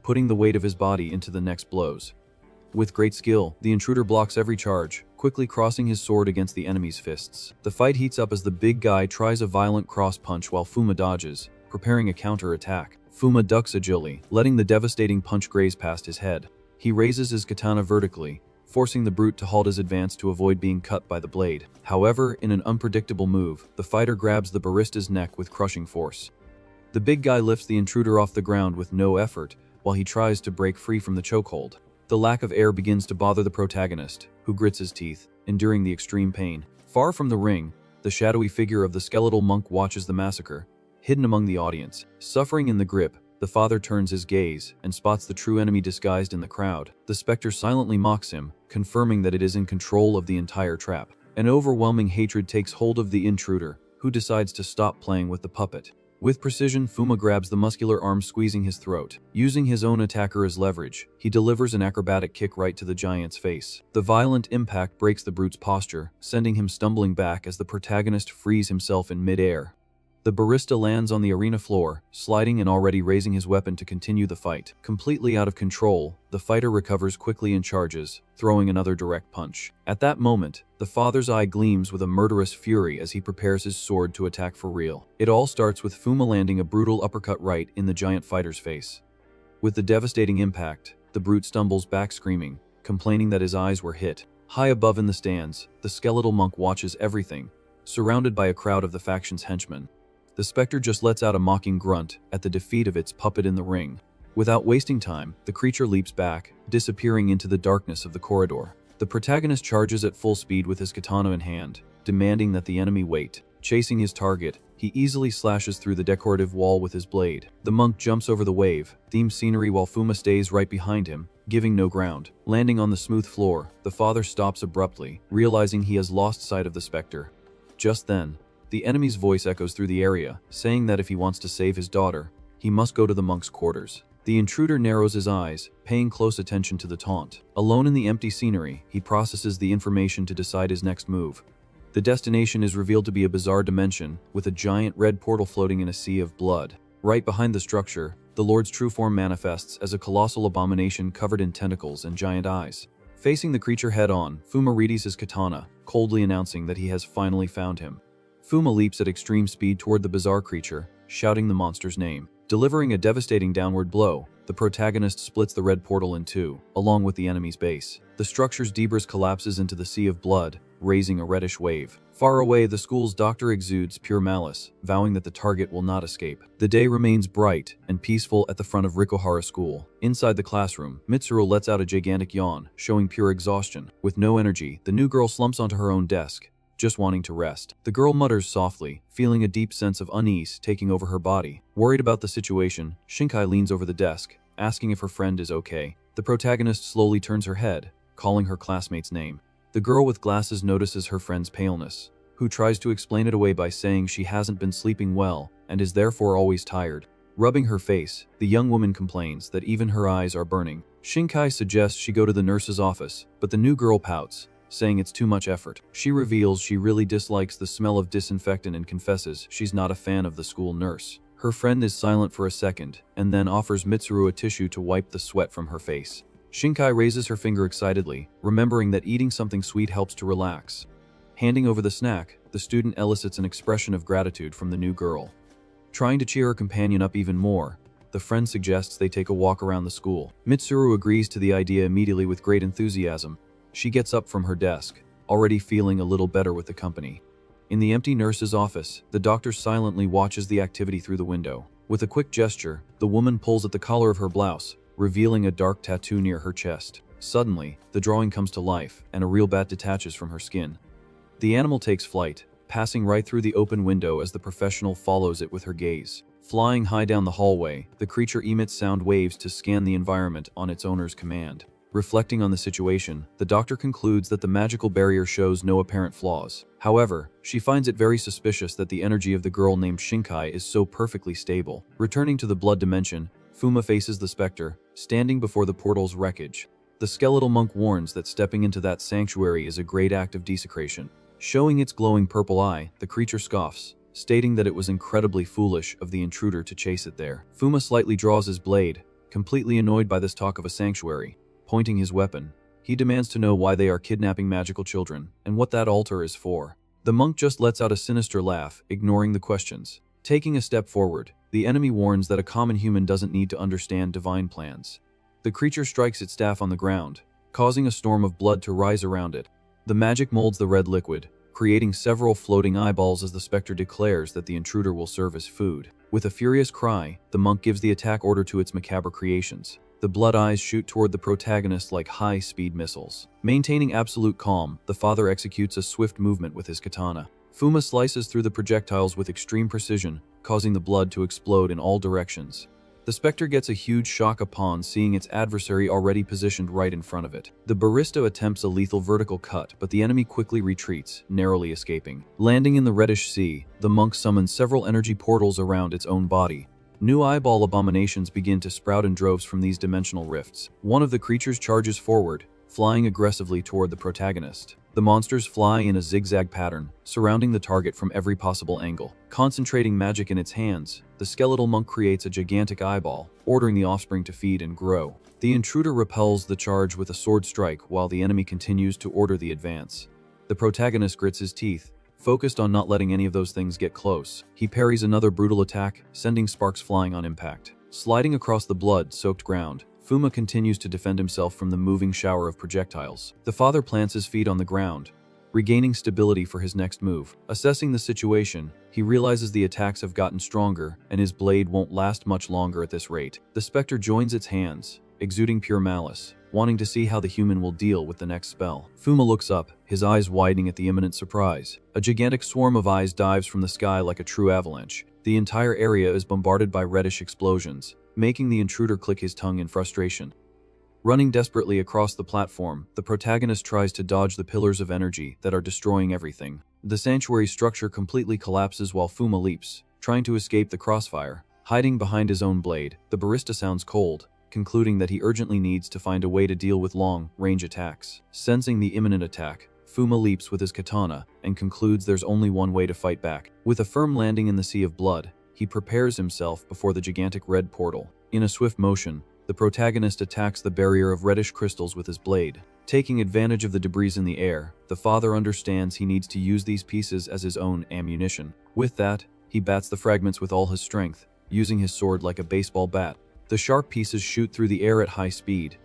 putting the weight of his body into the next blows. With great skill, the intruder blocks every charge, quickly crossing his sword against the enemy's fists. The fight heats up as the big guy tries a violent cross punch while Fuma dodges, preparing a counter-attack. Fuma ducks agilely, letting the devastating punch graze past his head. He raises his katana vertically, forcing the brute to halt his advance to avoid being cut by the blade. However, in an unpredictable move, the fighter grabs the barista's neck with crushing force. The big guy lifts the intruder off the ground with no effort, while he tries to break free from the chokehold. The lack of air begins to bother the protagonist, who grits his teeth, enduring the extreme pain. Far from the ring, the shadowy figure of the skeletal monk watches the massacre, hidden among the audience. Suffering in the grip, the father turns his gaze and spots the true enemy disguised in the crowd. The specter silently mocks him, confirming that it is in control of the entire trap. An overwhelming hatred takes hold of the intruder, who decides to stop playing with the puppet. With precision, Fuma grabs the muscular arm squeezing his throat. Using his own attacker as leverage, he delivers an acrobatic kick right to the giant's face. The violent impact breaks the brute's posture, sending him stumbling back as the protagonist frees himself in mid-air. The barista lands on the arena floor, sliding and already raising his weapon to continue the fight. Completely out of control, the fighter recovers quickly and charges, throwing another direct punch. At that moment, the father's eye gleams with a murderous fury as he prepares his sword to attack for real. It all starts with Fuma landing a brutal uppercut right in the giant fighter's face. With the devastating impact, the brute stumbles back screaming, complaining that his eyes were hit. High above in the stands, the skeletal monk watches everything, surrounded by a crowd of the faction's henchmen. The specter just lets out a mocking grunt at the defeat of its puppet in the ring. Without wasting time, the creature leaps back, disappearing into the darkness of the corridor. The protagonist charges at full speed with his katana in hand, demanding that the enemy wait. Chasing his target, he easily slashes through the decorative wall with his blade. The monk jumps over the wave-themed scenery while Fuma stays right behind him, giving no ground. Landing on the smooth floor, the father stops abruptly, realizing he has lost sight of the specter. Just then, the enemy's voice echoes through the area, saying that if he wants to save his daughter, he must go to the monk's quarters. The intruder narrows his eyes, paying close attention to the taunt. Alone in the empty scenery, he processes the information to decide his next move. The destination is revealed to be a bizarre dimension, with a giant red portal floating in a sea of blood. Right behind the structure, the Lord's true form manifests as a colossal abomination covered in tentacles and giant eyes. Facing the creature head-on, Fuma readies his katana, coldly announcing that he has finally found him. Fuma leaps at extreme speed toward the bizarre creature, shouting the monster's name. Delivering a devastating downward blow, the protagonist splits the red portal in two, along with the enemy's base. The structure's debris collapses into the sea of blood, raising a reddish wave. Far away, the school's doctor exudes pure malice, vowing that the target will not escape. The day remains bright and peaceful at the front of Rikuhara School. Inside the classroom, Mitsuru lets out a gigantic yawn, showing pure exhaustion. With no energy, the new girl slumps onto her own desk, just wanting to rest. The girl mutters softly, feeling a deep sense of unease taking over her body. Worried about the situation, Shinkai leans over the desk, asking if her friend is okay. The protagonist slowly turns her head, calling her classmate's name. The girl with glasses notices her friend's paleness, who tries to explain it away by saying she hasn't been sleeping well and is therefore always tired. Rubbing her face, the young woman complains that even her eyes are burning. Shinkai suggests she go to the nurse's office, but the new girl pouts, saying it's too much effort. She reveals she really dislikes the smell of disinfectant and confesses she's not a fan of the school nurse. Her friend is silent for a second and then offers Mitsuru a tissue to wipe the sweat from her face. Shinkai raises her finger excitedly, remembering that eating something sweet helps to relax. Handing over the snack, the student elicits an expression of gratitude from the new girl. Trying to cheer her companion up even more, the friend suggests they take a walk around the school. Mitsuru agrees to the idea immediately with great enthusiasm. She gets up from her desk, already feeling a little better with the company. In the empty nurse's office, the doctor silently watches the activity through the window. With a quick gesture, the woman pulls at the collar of her blouse, revealing a dark tattoo near her chest. Suddenly, the drawing comes to life, and a real bat detaches from her skin. The animal takes flight, passing right through the open window as the professional follows it with her gaze. Flying high down the hallway, the creature emits sound waves to scan the environment on its owner's command. Reflecting on the situation, the doctor concludes that the magical barrier shows no apparent flaws. However, she finds it very suspicious that the energy of the girl named Shinkai is so perfectly stable. Returning to the blood dimension, Fuma faces the specter, standing before the portal's wreckage. The skeletal monk warns that stepping into that sanctuary is a great act of desecration. Showing its glowing purple eye, the creature scoffs, stating that it was incredibly foolish of the intruder to chase it there. Fuma slightly draws his blade, completely annoyed by this talk of a sanctuary. Pointing his weapon, he demands to know why they are kidnapping magical children, and what that altar is for. The monk just lets out a sinister laugh, ignoring the questions. Taking a step forward, the enemy warns that a common human doesn't need to understand divine plans. The creature strikes its staff on the ground, causing a storm of blood to rise around it. The magic molds the red liquid, creating several floating eyeballs as the specter declares that the intruder will serve as food. With a furious cry, the monk gives the attack order to its macabre creations. The blood eyes shoot toward the protagonist like high-speed missiles. Maintaining absolute calm, the father executes a swift movement with his katana. Fuma slices through the projectiles with extreme precision, causing the blood to explode in all directions. The specter gets a huge shock upon seeing its adversary already positioned right in front of it. The barista attempts a lethal vertical cut, but the enemy quickly retreats, narrowly escaping. Landing in the reddish sea, the monk summons several energy portals around its own body. New eyeball abominations begin to sprout in droves from these dimensional rifts. One of the creatures charges forward, flying aggressively toward the protagonist. The monsters fly in a zigzag pattern, surrounding the target from every possible angle. Concentrating magic in its hands, the skeletal monk creates a gigantic eyeball, ordering the offspring to feed and grow. The intruder repels the charge with a sword strike while the enemy continues to order the advance. The protagonist grits his teeth, focused on not letting any of those things get close. He parries another brutal attack, sending sparks flying on impact. Sliding across the blood-soaked ground, Fuma continues to defend himself from the moving shower of projectiles. The father plants his feet on the ground, regaining stability for his next move. Assessing the situation, he realizes the attacks have gotten stronger, and his blade won't last much longer at this rate. The specter joins its hands, exuding pure malice, wanting to see how the human will deal with the next spell. Fuma looks up, his eyes widening at the imminent surprise. A gigantic swarm of eyes dives from the sky like a true avalanche. The entire area is bombarded by reddish explosions, making the intruder click his tongue in frustration. Running desperately across the platform, the protagonist tries to dodge the pillars of energy that are destroying everything. The sanctuary structure completely collapses while Fuma leaps, trying to escape the crossfire. Hiding behind his own blade, the barista sounds cold, concluding that he urgently needs to find a way to deal with long-range attacks. Sensing the imminent attack, Fuma leaps with his katana and concludes there's only one way to fight back. With a firm landing in the sea of blood, he prepares himself before the gigantic red portal. In a swift motion, the protagonist attacks the barrier of reddish crystals with his blade. Taking advantage of the debris in the air, the father understands he needs to use these pieces as his own ammunition. With that, he bats the fragments with all his strength, using his sword like a baseball bat. The sharp pieces shoot through the air at high speed,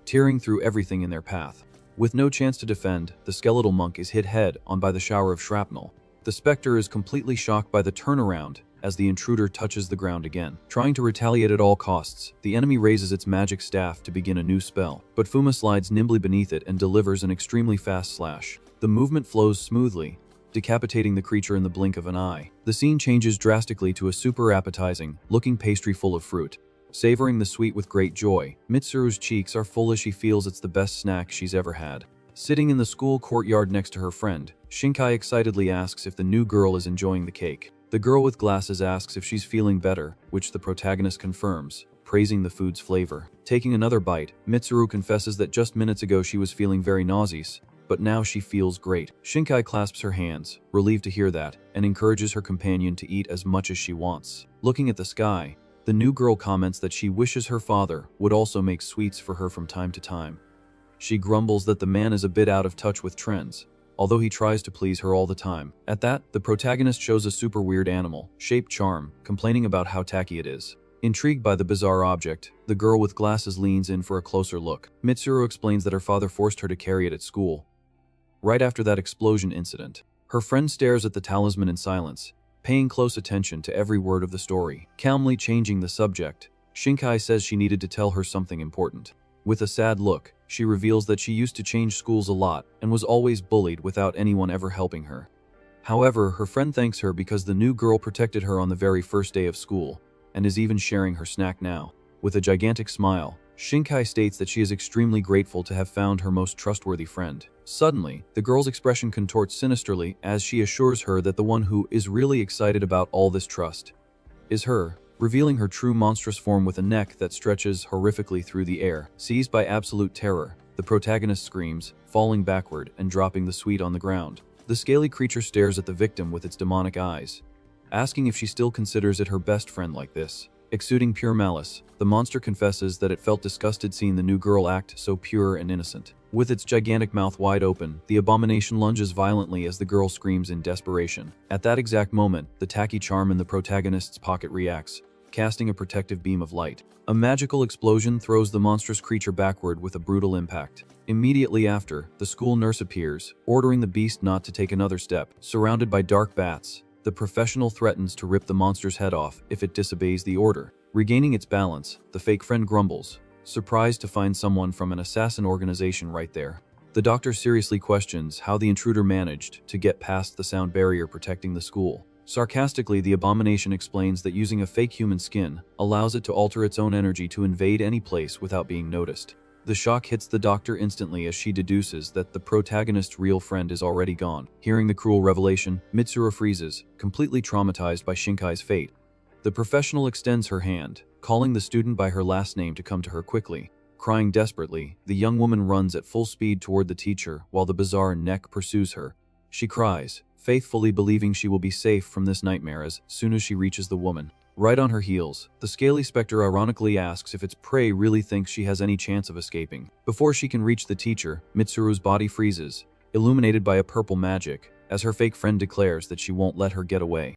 tearing through everything in their path. With no chance to defend, the skeletal monk is hit head-on by the shower of shrapnel. The specter is completely shocked by the turnaround as the intruder touches the ground again. Trying to retaliate at all costs, the enemy raises its magic staff to begin a new spell, but Fuma slides nimbly beneath it and delivers an extremely fast slash. The movement flows smoothly, decapitating the creature in the blink of an eye. The scene changes drastically to a super appetizing looking pastry full of fruit. Savoring the sweet with great joy, Mitsuru's cheeks are full as she feels it's the best snack she's ever had. Sitting in the school courtyard next to her friend, Shinkai excitedly asks if the new girl is enjoying the cake. The girl with glasses asks if she's feeling better, which the protagonist confirms, praising the food's flavor. Taking another bite, Mitsuru confesses that just minutes ago she was feeling very nauseous, but now she feels great. Shinkai clasps her hands, relieved to hear that, and encourages her companion to eat as much as she wants. Looking at the sky, the new girl comments that she wishes her father would also make sweets for her from time to time. She grumbles that the man is a bit out of touch with trends, although he tries to please her all the time. At that, the protagonist shows a super weird animal, shaped charm, complaining about how tacky it is. Intrigued by the bizarre object, the girl with glasses leans in for a closer look. Mitsuru explains that her father forced her to carry it at school. Right after that explosion incident, her friend stares at the talisman in silence, paying close attention to every word of the story. Calmly changing the subject, Shinkai says she needed to tell her something important. With a sad look, she reveals that she used to change schools a lot and was always bullied without anyone ever helping her. However, her friend thanks her because the new girl protected her on the very first day of school, and is even sharing her snack now. With a gigantic smile, Shinkai states that she is extremely grateful to have found her most trustworthy friend. Suddenly, the girl's expression contorts sinisterly as she assures her that the one who is really excited about all this trust is her, revealing her true monstrous form with a neck that stretches horrifically through the air. Seized by absolute terror, the protagonist screams, falling backward and dropping the sweet on the ground. The scaly creature stares at the victim with its demonic eyes, asking if she still considers it her best friend like this. Exuding pure malice, the monster confesses that it felt disgusted seeing the new girl act so pure and innocent. With its gigantic mouth wide open, the abomination lunges violently as the girl screams in desperation. At that exact moment, the tacky charm in the protagonist's pocket reacts, casting a protective beam of light. A magical explosion throws the monstrous creature backward with a brutal impact. Immediately after, the school nurse appears, ordering the beast not to take another step. Surrounded by dark bats, the professional threatens to rip the monster's head off if it disobeys the order. Regaining its balance, the fake friend grumbles, surprised to find someone from an assassin organization right there. The doctor seriously questions how the intruder managed to get past the sound barrier protecting the school. Sarcastically, the abomination explains that using a fake human skin allows it to alter its own energy to invade any place without being noticed. The shock hits the doctor instantly as she deduces that the protagonist's real friend is already gone. Hearing the cruel revelation, Mitsuru freezes, completely traumatized by Shinkai's fate. The professional extends her hand, calling the student by her last name to come to her quickly. Crying desperately, the young woman runs at full speed toward the teacher while the bizarre neck pursues her. She cries, faithfully believing she will be safe from this nightmare as soon as she reaches the woman. Right on her heels, the scaly specter ironically asks if its prey really thinks she has any chance of escaping. Before she can reach the teacher, Mitsuru's body freezes, illuminated by a purple magic, as her fake friend declares that she won't let her get away.